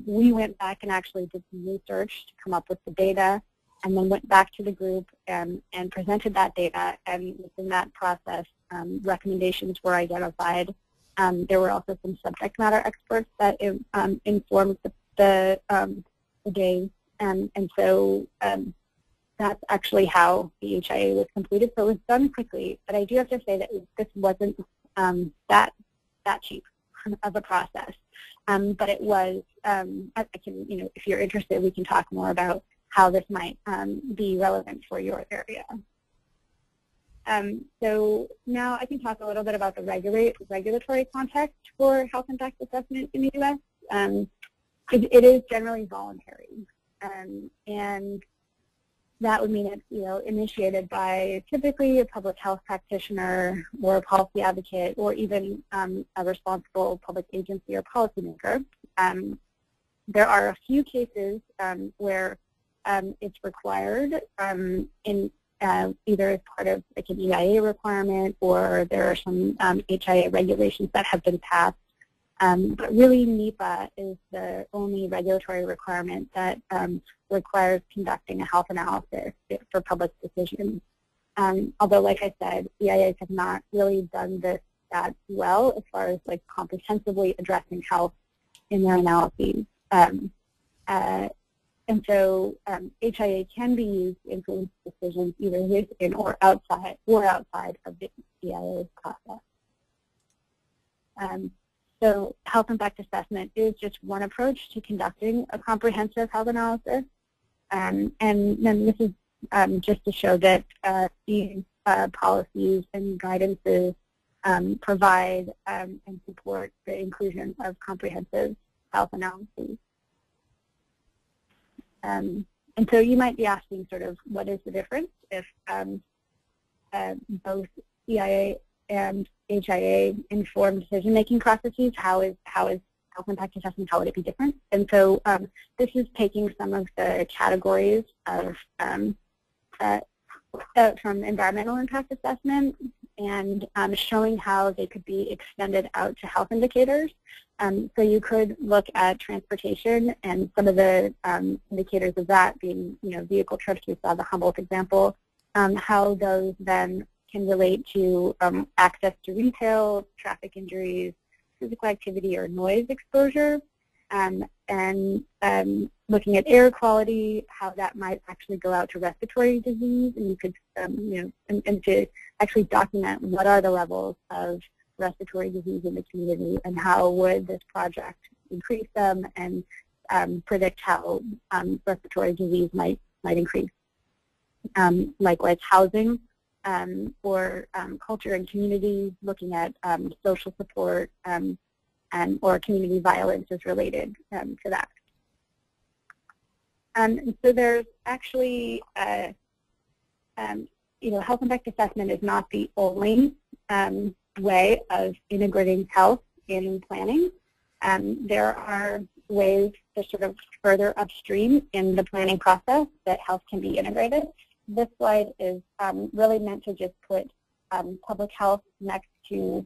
A: We went back and actually did some research to come up with the data, and then went back to the group and presented that data. And within that process, recommendations were identified. There were also some subject matter experts that informed the days. And so that's actually how the HIA was completed. So it was done quickly, but I do have to say that this wasn't that cheap of a process. But it was, I can, if you're interested, we can talk more about how this might be relevant for your area. So now I can talk a little bit about the regulatory context for health impact assessment in the U.S. It is generally voluntary, and that would mean it's initiated by typically a public health practitioner or a policy advocate or even a responsible public agency or policymaker. There are a few cases where it's required in either as part of like an EIA requirement, or there are some HIA regulations that have been passed. But really, NEPA is the only regulatory requirement that requires conducting a health analysis for public decisions. Although, like I said, EIAs have not really done this that well as far as like comprehensively addressing health in their analyses. And so HIA can be used to influence decisions either within or outside of the EIA process. So health impact assessment is just one approach to conducting a comprehensive health analysis. And then this is just to show that these policies and guidances provide and support the inclusion of comprehensive health analyses. And so you might be asking sort of what is the difference if both EIA and HIA inform decision-making processes? How is health impact assessment, how would it be different? And so this is taking some of the categories of from environmental impact assessment and showing how they could be extended out to health indicators. So you could look at transportation and some of the indicators of that being, vehicle trips. We saw the Humboldt example, how those then can relate to access to retail, traffic injuries, physical activity, or noise exposure, and looking at air quality, how that might actually go out to respiratory disease, and you could, and to actually document what are the levels of respiratory disease in the community and how would this project increase them and predict how respiratory disease might increase. Likewise, housing or culture and community, looking at social support or community violence is related to that. And so there's actually, health impact assessment is not the only way of integrating health in planning. There are ways to sort of further upstream in the planning process that health can be integrated. This slide is really meant to just put public health next to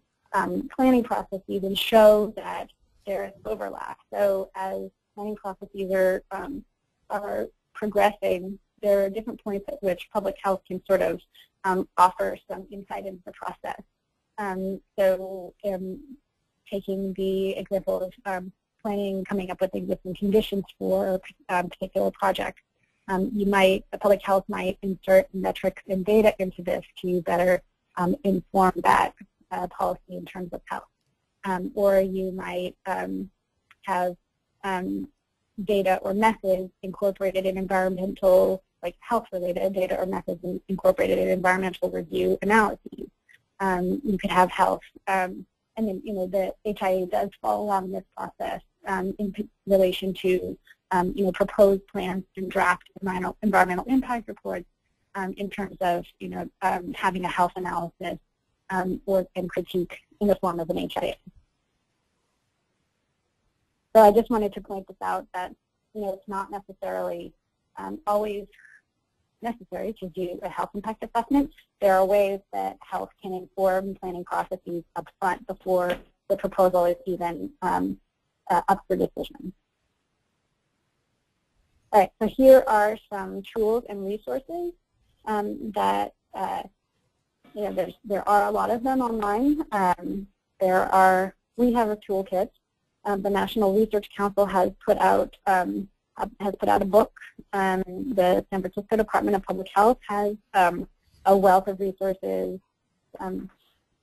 A: planning processes and show that there is overlap. So as planning processes are progressing, there are different points at which public health can sort of offer some insight into the process. Taking the example of planning, coming up with existing conditions for a particular project, public health might insert metrics and data into this to better inform that policy in terms of health. Or you might have data or methods incorporated in environmental, like health-related data or methods incorporated in environmental review analyses. You could have health, and then the HIA does follow along this process in relation to proposed plans and draft environmental impact reports in terms of having a health analysis and critique in the form of an HIA. So I just wanted to point this out that it's not necessarily always necessary to do a health impact assessment. There are ways that health can inform planning processes up front before the proposal is even up for decision. All right, so here are some tools and resources that there are a lot of them online. We have a toolkit. The National Research Council has put out a book. The San Francisco Department of Public Health has a wealth of resources.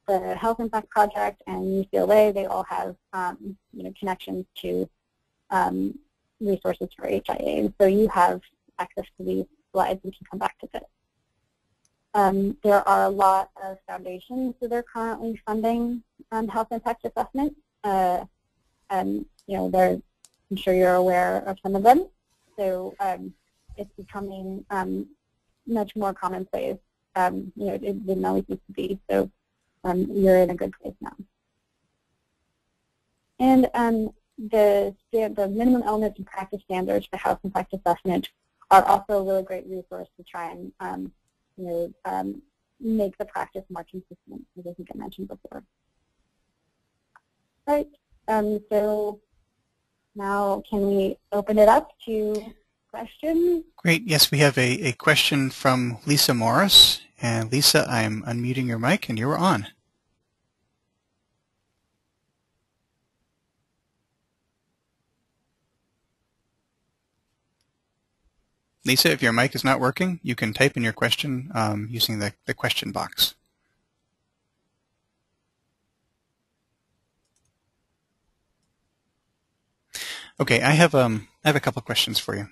A: The Health Impact Project and UCLA, they all have connections to resources for HIA, and so you have access to these slides and can come back to this. There are a lot of foundations that are currently funding health impact assessment. I'm sure you're aware of some of them. So it's becoming much more commonplace. It didn't always used to be. So you're in a good place now. And the minimum elements and practice standards for health impact assessment are also a really great resource to try and make the practice more consistent, as I think I mentioned before. All right. So now can we open it up to questions?
B: Great. Yes, we have a question from Lisa Morris. And Lisa, I'm unmuting your mic and you're on. Lisa, if your mic is not working, you can type in your question using the question box. Okay, I have a couple questions for you.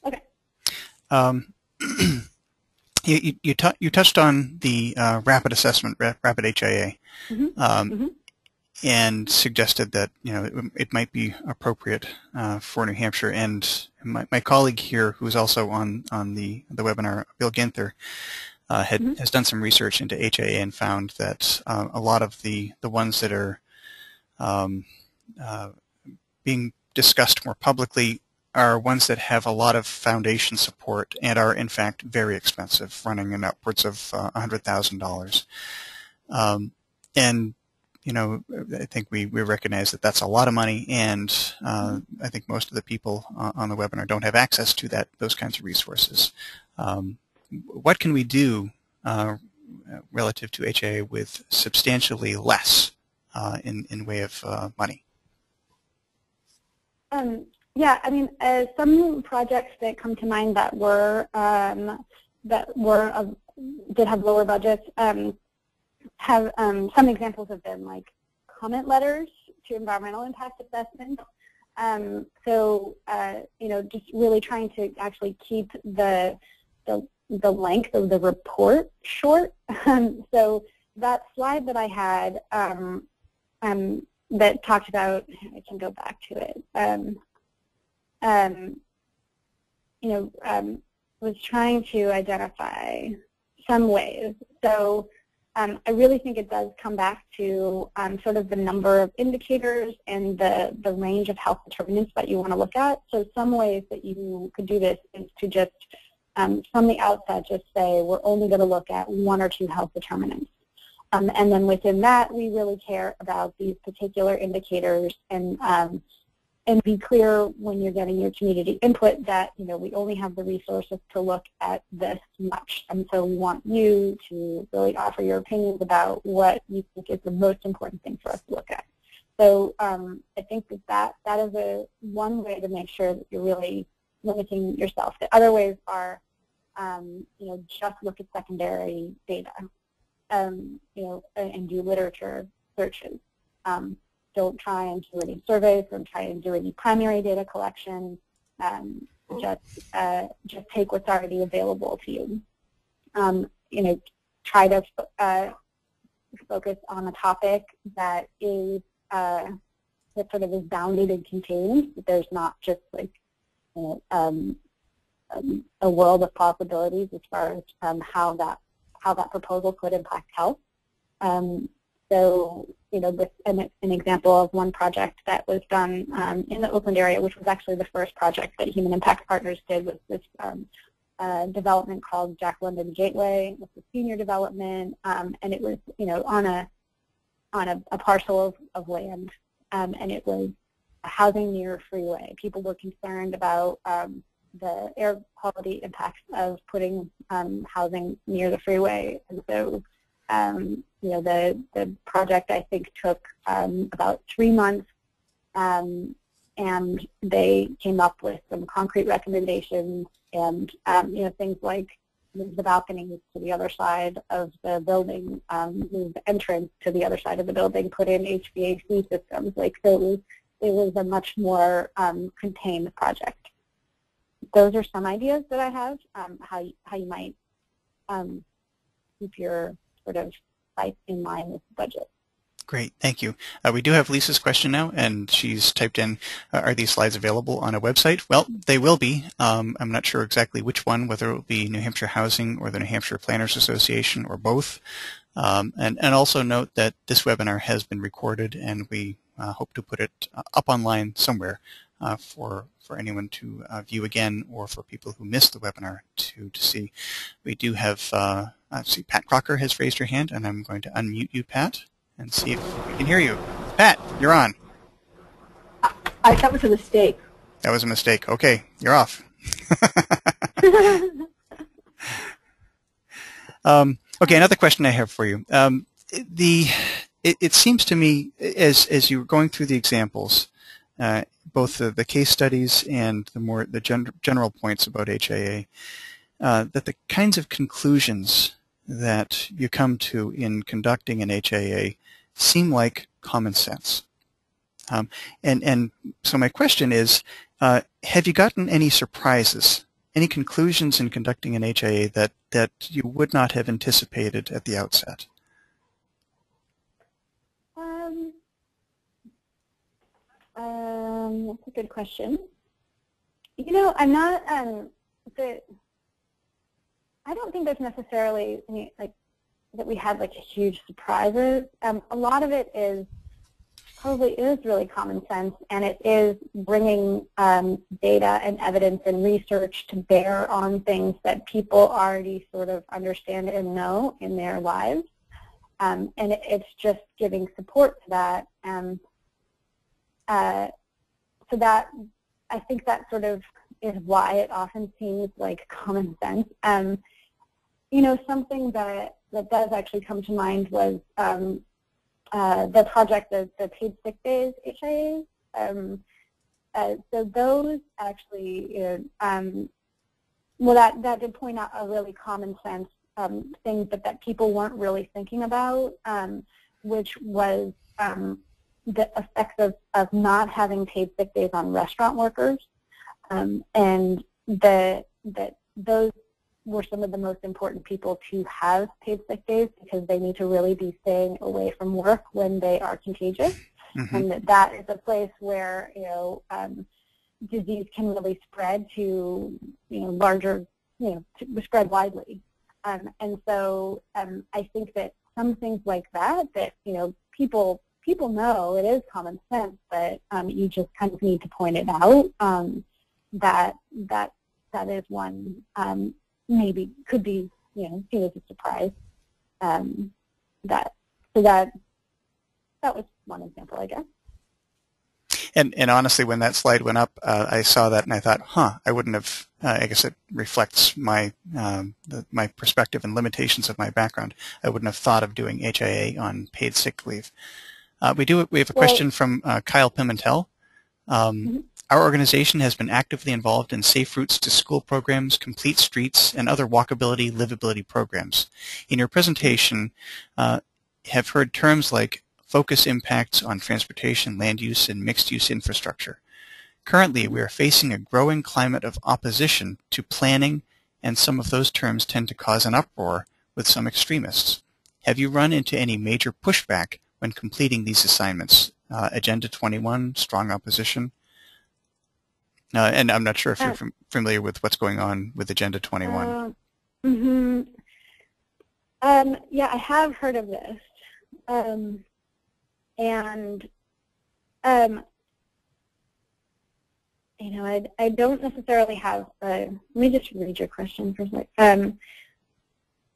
A: Okay.
B: You touched on the rapid assessment, rapid HIA, and suggested that it might be appropriate for New Hampshire. And my colleague here, who's also on the webinar, Bill Ginther, has done some research into HIA and found that a lot of the ones that are being discussed more publicly are ones that have a lot of foundation support and are in fact very expensive, running in upwards of $100,000. And I think we recognize that that's a lot of money, and I think most of the people on the webinar don't have access to those kinds of resources. What can we do relative to HIA with substantially less in way of money?
A: Yeah, I mean, some projects that come to mind that did have lower budgets have some examples of them, like comment letters to environmental impact assessments. Just really trying to actually keep the length of the report short. So that slide that I had that talked about, I can go back to it. was trying to identify some ways. So I really think it does come back to sort of the number of indicators and the range of health determinants that you want to look at. So some ways that you could do this is to just, from the outset, just say we're only going to look at 1 or 2 health determinants. And then within that, we really care about these particular indicators and be clear when you're getting your community input that, we only have the resources to look at this much. And so we want you to really offer your opinions about what you think is the most important thing for us to look at. So I think that is one way to make sure that you're really limiting yourself. The other ways are, just look at secondary data, and do literature searches. Don't try and do any surveys. Don't try and do any primary data collection. Just take what's already available to you. Try to focus on a topic that is that sort of is bounded and contained. There's not just like a world of possibilities as far as how that proposal could impact health. So, this an example of one project that was done in the Oakland area, which was actually the first project that Human Impact Partners did, was this development called Jack London Gateway. It was a senior development, and it was, on a parcel of land, and it was housing near a freeway. People were concerned about the air quality impacts of putting housing near the freeway, and so the project, I think, took about 3 months, and they came up with some concrete recommendations and, things like move the balconies to the other side of the building, move the entrance to the other side of the building, put in HVAC systems. So it was a much more contained project. Those are some ideas that I have, how you might keep your sort of life in line with the budget.
B: Great, thank you. We do have Lisa's question now, and she's typed in, are these slides available on a website? Well, they will be. I'm not sure exactly which one, whether it will be New Hampshire Housing or the New Hampshire Planners Association or both. And also note that this webinar has been recorded, and we hope to put it up online somewhere for anyone to view again, or for people who missed the webinar to see. We do have, see, Pat Crocker has raised her hand, and I'm going to unmute you, Pat, and see if we can hear you. Pat, you're on.
C: That was a mistake.
B: That was a mistake. Okay, you're off. Okay, another question I have for you. It seems to me, as you were going through the examples, both the case studies and the general points about HIA, that the kinds of conclusions that you come to in conducting an HIA seem like common sense. And so my question is, have you gotten any surprises, any conclusions in conducting an HIA that you would not have anticipated at the outset?
A: That's a good question. I'm not, I don't think there's necessarily any, that we had huge surprises. A lot of it probably is really common sense, and it is bringing data and evidence and research to bear on things that people already sort of understand and know in their lives. And it's just giving support to that. So that, I think that sort of is why it often seems like common sense. Something that does actually come to mind was the project, the paid sick days HIAs. So those actually, that did point out a really common sense thing that people weren't really thinking about, which was the effects of not having paid sick days on restaurant workers, and that those were some of the most important people to have paid sick days, because they need to really be staying away from work when they are contagious. Mm-hmm. And that is a place where disease can really spread to, larger, to spread widely. And so I think that some things like that, people know it is common sense, but you just kind of need to point it out. That is one maybe could be seen as a surprise. That was one example, I guess.
B: And honestly, when that slide went up, I saw that and I thought, I wouldn't have. I guess it reflects my my perspective and limitations of my background. I wouldn't have thought of doing HIA on paid sick leave. We have a question from Kyle Pimentel. Our organization has been actively involved in Safe Routes to School programs, Complete Streets, and other walkability, livability programs. In your presentation, have heard terms like focus impacts on transportation, land use, and mixed-use infrastructure. Currently, we are facing a growing climate of opposition to planning, and some of those terms tend to cause an uproar with some extremists. Have you run into any major pushback when completing these assignments? Agenda 21, strong opposition? And I'm not sure if you're familiar with what's going on with Agenda 21.
A: Yeah, I have heard of this. I don't necessarily have let me just read your question for a second.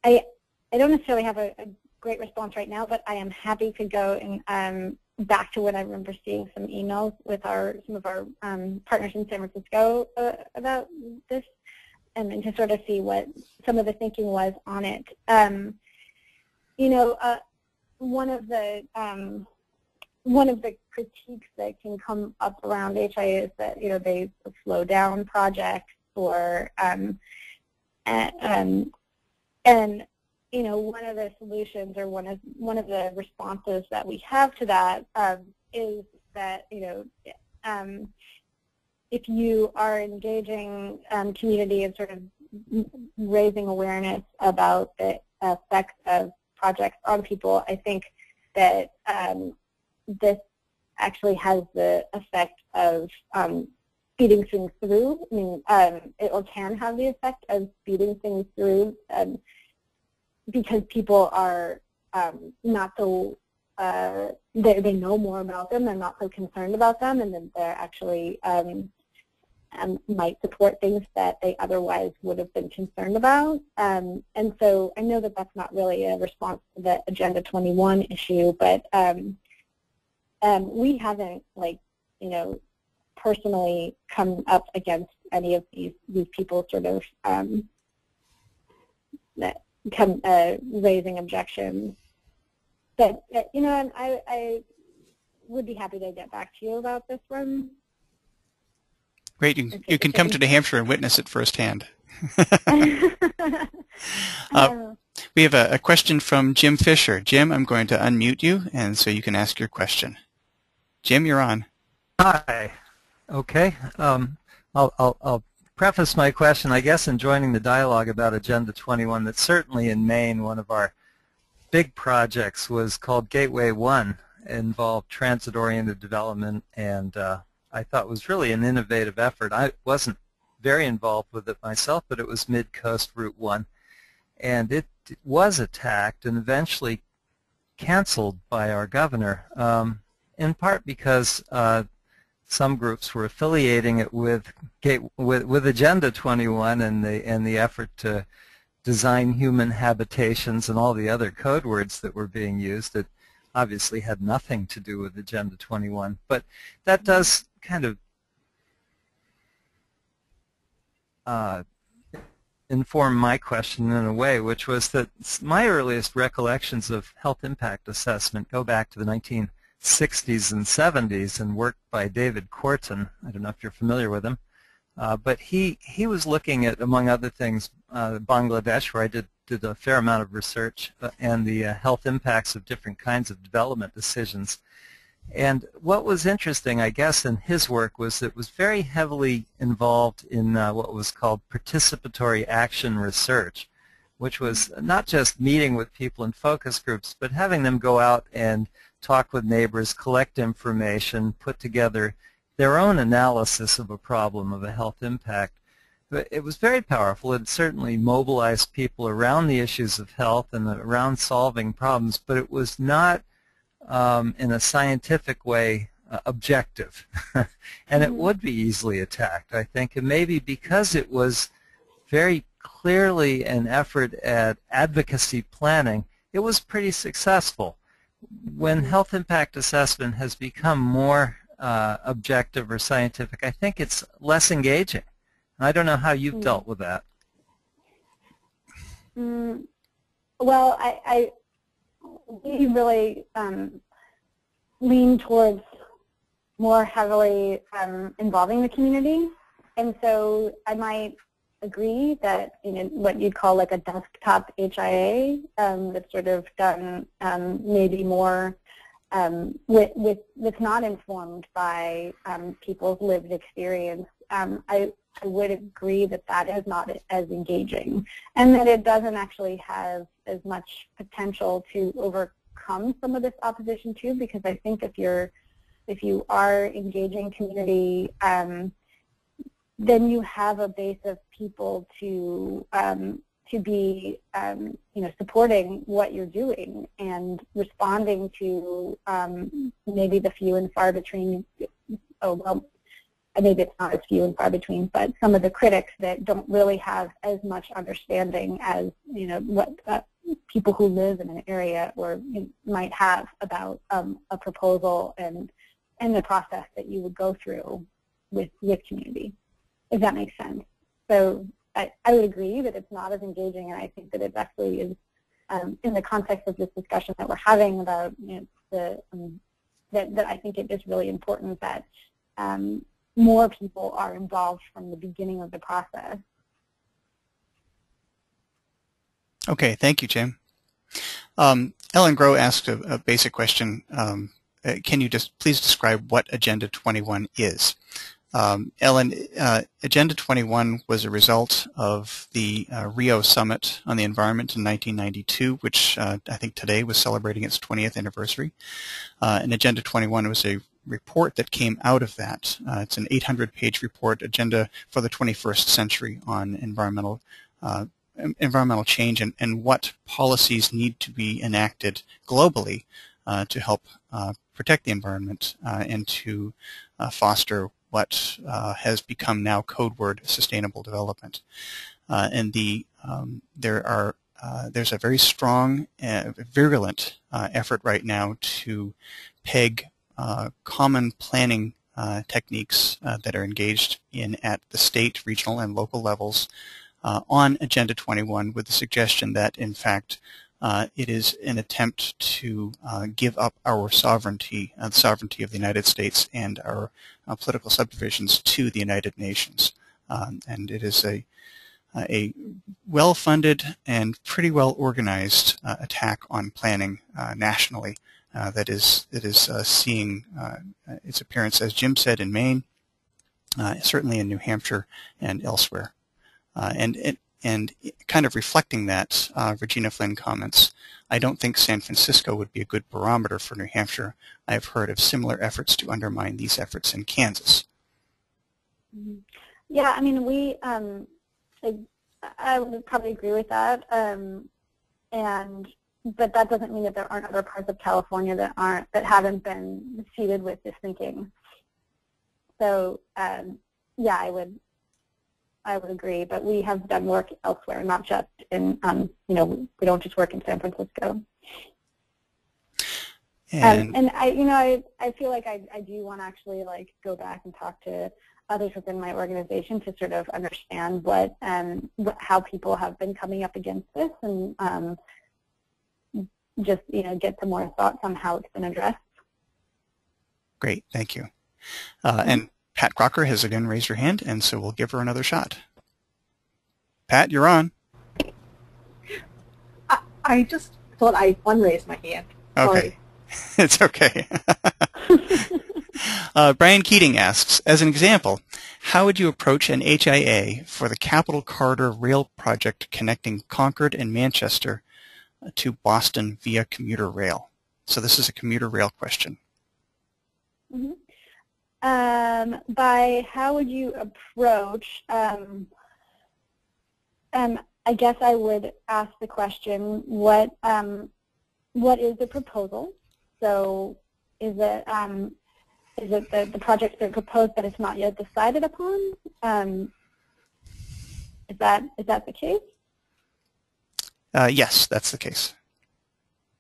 A: I don't necessarily have a great response right now, but I am happy to go and back to when I remember seeing some emails with some of our partners in San Francisco about this, and to sort of see what some of the thinking was on it. One of the critiques that can come up around HIA is that they slow down projects, or one of the solutions, or one of the responses that we have to that is that if you are engaging community and sort of raising awareness about the effects of projects on people, I think that this actually has the effect of speeding things through. I mean, it can have the effect of speeding things through because people are not so, they know more about them, they're not so concerned about them, and then they're actually might support things that they otherwise would have been concerned about. And so I know that that's not really a response to the Agenda 21 issue, but we haven't, personally come up against any of these people sort of that come raising objections. But I would be happy to get back to you about this one.
B: Great. You can come to New Hampshire and witness it firsthand. We have a question from Jim Fisher. Jim, I'm going to unmute you, and so you can ask your question. Jim, you're on.
D: Hi. Okay. I'll preface my question, I guess, in joining the dialogue about Agenda 21, that certainly in Maine, one of our big projects was called Gateway 1. It involved transit-oriented development, and I thought was really an innovative effort. I wasn't very involved with it myself, but it was Mid-Coast Route 1. And it was attacked and eventually canceled by our governor, in part because some groups were affiliating it with Agenda 21 and the effort to design human habitations and all the other code words that were being used that obviously had nothing to do with Agenda 21. But that does kind of inform my question in a way, which was that my earliest recollections of health impact assessment go back to the 1960s and 70s and work by David Korten. I don't know if you're familiar with him. But he was looking at, among other things, Bangladesh, where I did a fair amount of research, and the health impacts of different kinds of development decisions. And what was interesting, I guess, in his work was it was very heavily involved in what was called participatory action research, which was not just meeting with people in focus groups, but having them go out and talk with neighbors, collect information, put together their own analysis of a problem, of a health impact. But it was very powerful. It certainly mobilized people around the issues of health and around solving problems, but it was not in a scientific way objective. And it would be easily attacked, I think, and maybe because it was very clearly an effort at advocacy planning, it was pretty successful. When health impact assessment has become more objective or scientific, I think it's less engaging. I don't know how you've dealt with that.
A: Well, we really lean towards more heavily involving the community, and so I might agree that what you'd call like a desktop HIA that's sort of done maybe more that's not informed by people's lived experience. I would agree that that is not as engaging, and that it doesn't actually have as much potential to overcome some of this opposition too, because I think if you are engaging community, then you have a base of people to be supporting what you're doing and responding to maybe the few and far between. Maybe it's not as few and far between, but some of the critics that don't really have as much understanding as what people who live in an area or might have about a proposal and the process that you would go through with community, if that makes sense. So I would agree that it's not as engaging, and I think that it actually is in the context of this discussion that we're having about that I think it is really important that more people are involved from the beginning of the process.
B: Okay, thank you, Jim. Ellen Groh asked a basic question. Can you just please describe what Agenda 21 is? Ellen, Agenda 21 was a result of the Rio Summit on the Environment in 1992, which I think today was celebrating its 20th anniversary. And Agenda 21 was a report that came out of that. It's an 800-page report, Agenda for the 21st Century, on environmental change and what policies need to be enacted globally to help protect the environment and to foster what has become now code word sustainable development. And there's a very strong, virulent effort right now to peg common planning techniques that are engaged in at the state, regional, and local levels on Agenda 21, with the suggestion that, in fact, it is an attempt to give up our sovereignty, the sovereignty of the United States and our political subdivisions to the United Nations. And it is a well-funded and pretty well-organized attack on planning nationally that is seeing its appearance, as Jim said, in Maine, certainly in New Hampshire and elsewhere. And kind of reflecting that, Regina Flynn comments, I don't think San Francisco would be a good barometer for New Hampshire. I have heard of similar efforts to undermine these efforts in Kansas.
A: Yeah, I mean, I would probably agree with that. But that doesn't mean that there aren't other parts of California that haven't been seeded with this thinking. So yeah, I would agree, but we have done work elsewhere, not just in we don't just work in San Francisco. And I feel like I do want to actually go back and talk to others within my organization to sort of understand how people have been coming up against this, and just get some more thoughts on how it's been addressed. Great,
B: thank you. And Pat Crocker has again raised her hand, and so we'll give her another shot. Pat, you're on.
C: I just thought I unraised my hand.
B: Okay, it's okay. Brian Keating asks, as an example, how would you approach an HIA for the Capital Corridor Rail project connecting Concord and Manchester to Boston via commuter rail? So this is a commuter rail question.
A: By how would you approach, I guess I would ask the question, what is the proposal? So is it the project being proposed but it's not yet decided upon? Is that the case?
B: Yes, that's the case.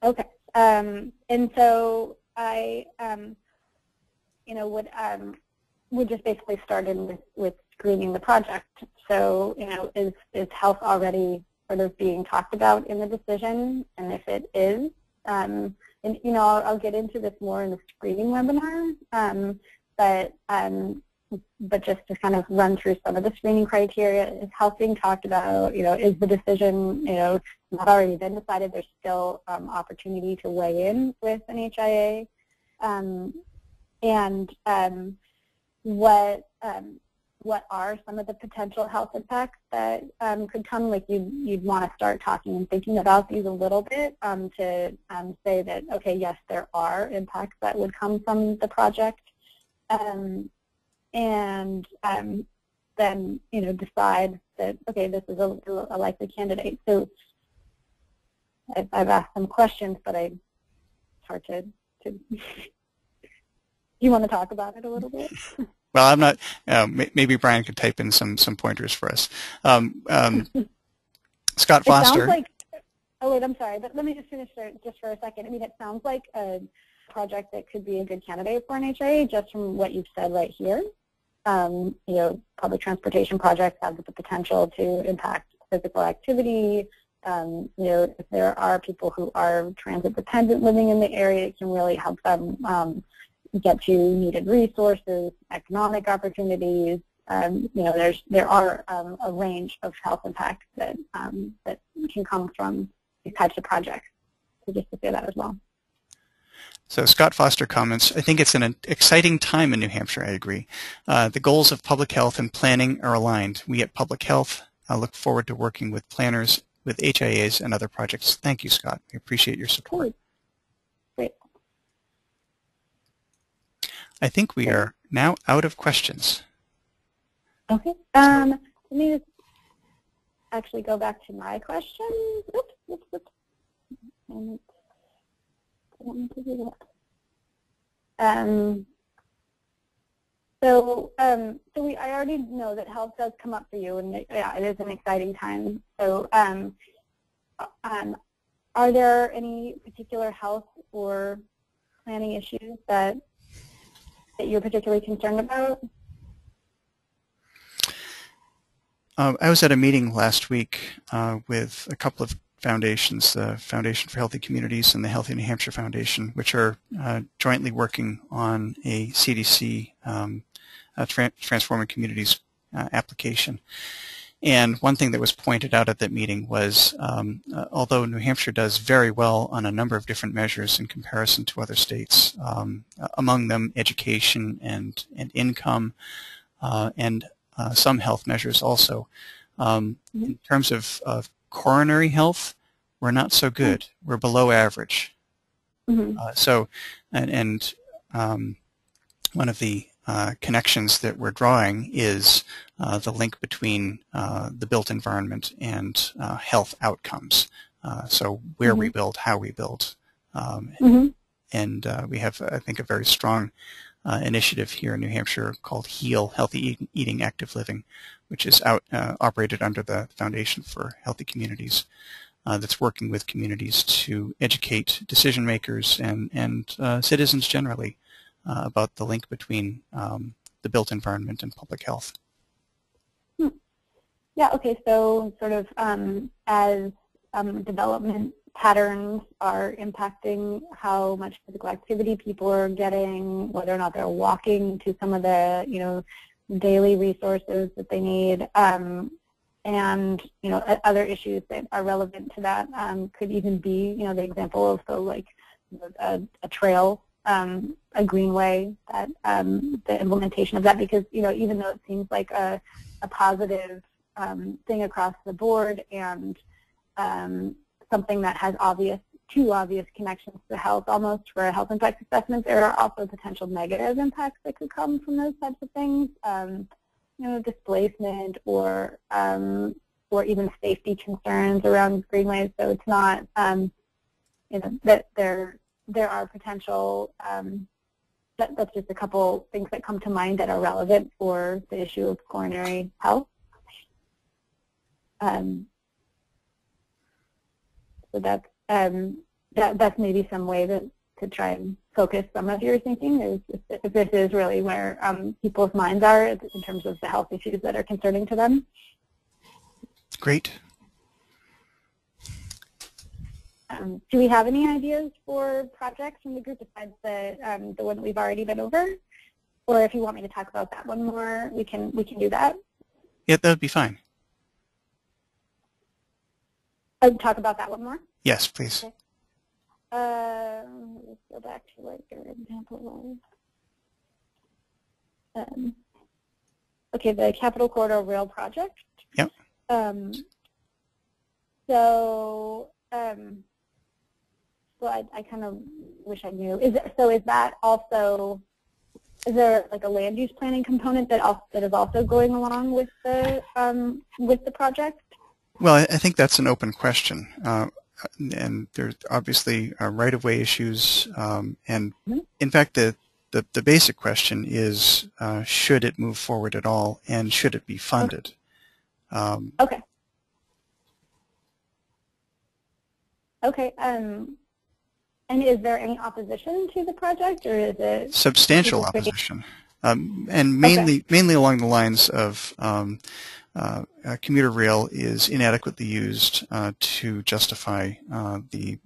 A: Okay. And so I would just basically start in with screening the project. So, is health already sort of being talked about in the decision? And if it is, and I'll get into this more in the screening webinar, but just to kind of run through some of the screening criteria, is health being talked about? Is the decision, not already been decided? There's still opportunity to weigh in with an HIA, and what are some of the potential health impacts that could come? Like you'd want to start talking and thinking about these a little bit to say that, okay, yes, there are impacts that would come from the project, and then decide that, okay, this is a likely candidate. So I've asked some questions, but it's hard to you want to talk about it a little bit?
B: Well, I'm not. Maybe Brian could type in some pointers for us. Scott Foster.
A: It sounds like. Oh wait, I'm sorry, but let me just finish there just for a second. I mean, it sounds like a project that could be a good candidate for an HIA, just from what you've said right here. Public transportation projects have the potential to impact physical activity. If there are people who are transit dependent living in the area, it can really help them get to needed resources, economic opportunities. There are a range of health impacts that can come from these types of projects. So just to say that as well.
B: So Scott Foster comments, I think it's an exciting time in New Hampshire, I agree. The goals of public health and planning are aligned. We at Public Health look forward to working with planners, with HIAs, and other projects. Thank you, Scott. We appreciate your support.
A: Great.
B: I think we are now out of questions.
A: Okay. Let me just actually go back to my questions. Oops. I don't need to do that. I already know that health does come up for you, and it is an exciting time. So, are there any particular health or planning issues that you're particularly concerned about?
B: I was at a meeting last week with a couple of foundations, the Foundation for Healthy Communities and the Healthy New Hampshire Foundation, which are jointly working on a CDC Transforming Communities application. And one thing that was pointed out at that meeting was, although New Hampshire does very well on a number of different measures in comparison to other states, among them education and income and some health measures also, in terms of coronary health, we're not so good. We're below average. One of the connections that we're drawing is the link between the built environment and health outcomes. So where we build, how we build. And we have, I think, a very strong initiative here in New Hampshire called HEAL, Healthy Eating, Active Living, which is operated under the Foundation for Healthy Communities, that's working with communities to educate decision makers and citizens generally about the link between the built environment and public health.
A: Yeah, okay, so sort of as development patterns are impacting how much physical activity people are getting, whether or not they're walking to some of the, daily resources that they need, and, other issues that are relevant to that could even be, the example of a trail, a greenway, that the implementation of that, because, even though it seems like a positive thing across the board and something that has obvious too obvious connections to health almost for health impact assessments. There are also potential negative impacts that could come from those types of things, displacement or even safety concerns around greenways. So it's not, that there are potential, that's just a couple things that come to mind that are relevant for the issue of coronary health. So that's maybe some way to try and focus some of your thinking, is if this is really where people's minds are in terms of the health issues that are concerning to them.
B: Great.
A: Do we have any ideas for projects from the group besides the one that we've already been over? Or if you want me to talk about that one more, we can do that.
B: Yeah, that would be fine.
A: Talk about that one more?
B: Yes, please.
A: Okay. Let's go back to like your example. Okay, the Capital Corridor Rail project.
B: Yep.
A: So I kind of wish I knew. Is that also, is there like a land use planning component that is also going along with the project?
B: Well, I think that's an open question, and there's obviously right-of-way issues, and in fact, the basic question is, should it move forward at all, and should it be funded?
A: Okay. Okay. And is there any opposition to the project, or is it
B: substantial opposition, and mainly along the lines of commuter rail is inadequately used to justify the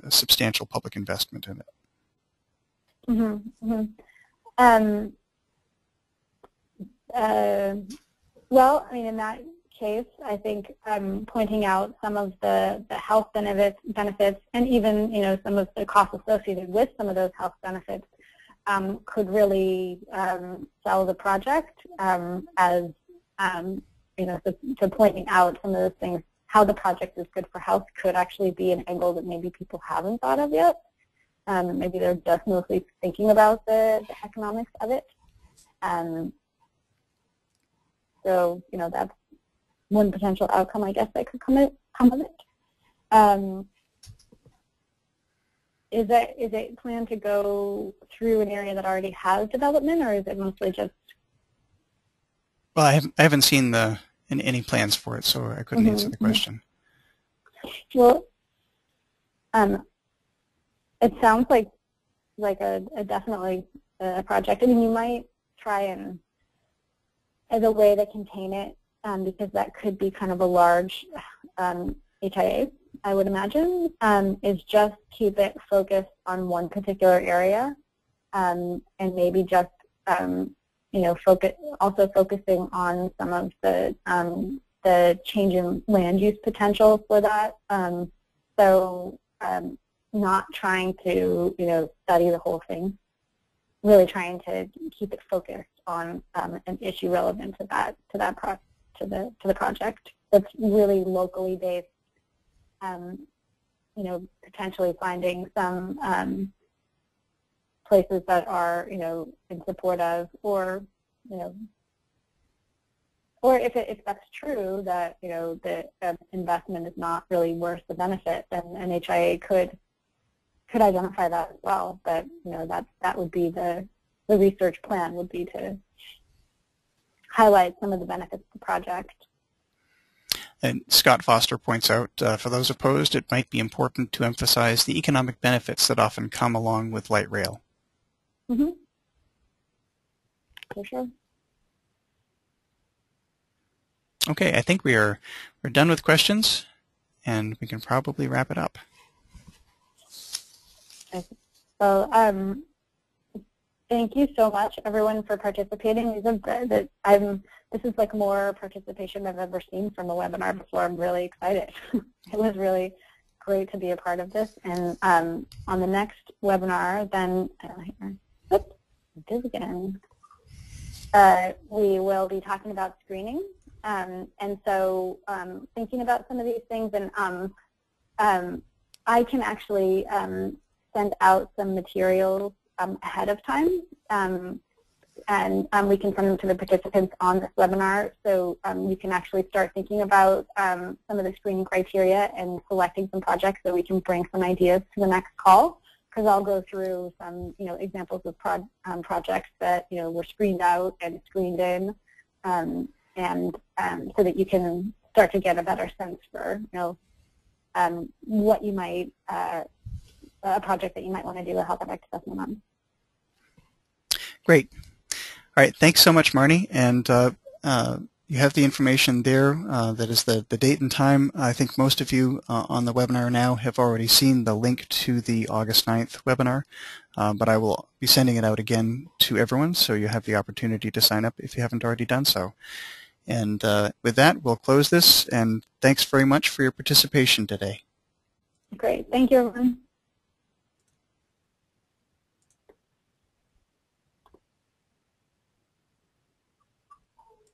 B: substantial public investment in it.
A: Well, I mean, in that case, I think pointing out some of the health benefits, and even some of the costs associated with some of those health benefits could really sell the project as so pointing out some of those things, how the project is good for health could actually be an angle that maybe people haven't thought of yet. Maybe they're just mostly thinking about the economics of it. So, that's one potential outcome, I guess, that could come of it. Is it planned to go through an area that already has development, or is it mostly just?
B: Well, I haven't seen any plans for it, so I couldn't answer the question.
A: Well, it sounds like a definitely a project. I mean, you might try and, as a way to contain it, because that could be kind of a large HIA, I would imagine, is just keep it focused on one particular area, and maybe just focusing on some of the change in land use potential for that. Not trying to study the whole thing, really trying to keep it focused on an issue relevant to the project that's really locally based. Potentially finding some places that are in support of, or if that's true, that the investment is not really worth the benefit, then an HIA could identify that as well. But that would be the research plan, would be to highlight some of the benefits of the project.
B: And Scott Foster points out, for those opposed, it might be important to emphasize the economic benefits that often come along with light rail.
A: For sure.
B: Okay, I think we're done with questions, and we can probably wrap it up.
A: So, thank you so much, everyone, for participating. This is like more participation than I've ever seen from a webinar before. I'm really excited. It was really great to be a part of this. And on the next webinar, then, we will be talking about screening. And so thinking about some of these things, and I can actually send out some materials ahead of time, and we can send them to the participants on this webinar, so you can actually start thinking about some of the screening criteria and selecting some projects so we can bring some ideas to the next call, because I'll go through some examples of projects that were screened out and screened in, and so that you can start to get a better sense for what you might a project that you might want to do a health impact assessment on.
B: Great. All right, thanks so much, Marnie. And you have the information there. That is the date and time. I think most of you on the webinar now have already seen the link to the August 9th webinar, but I will be sending it out again to everyone, so you have the opportunity to sign up if you haven't already done so. And with that, we'll close this, and thanks very much for your participation today.
A: Great. Thank you, everyone.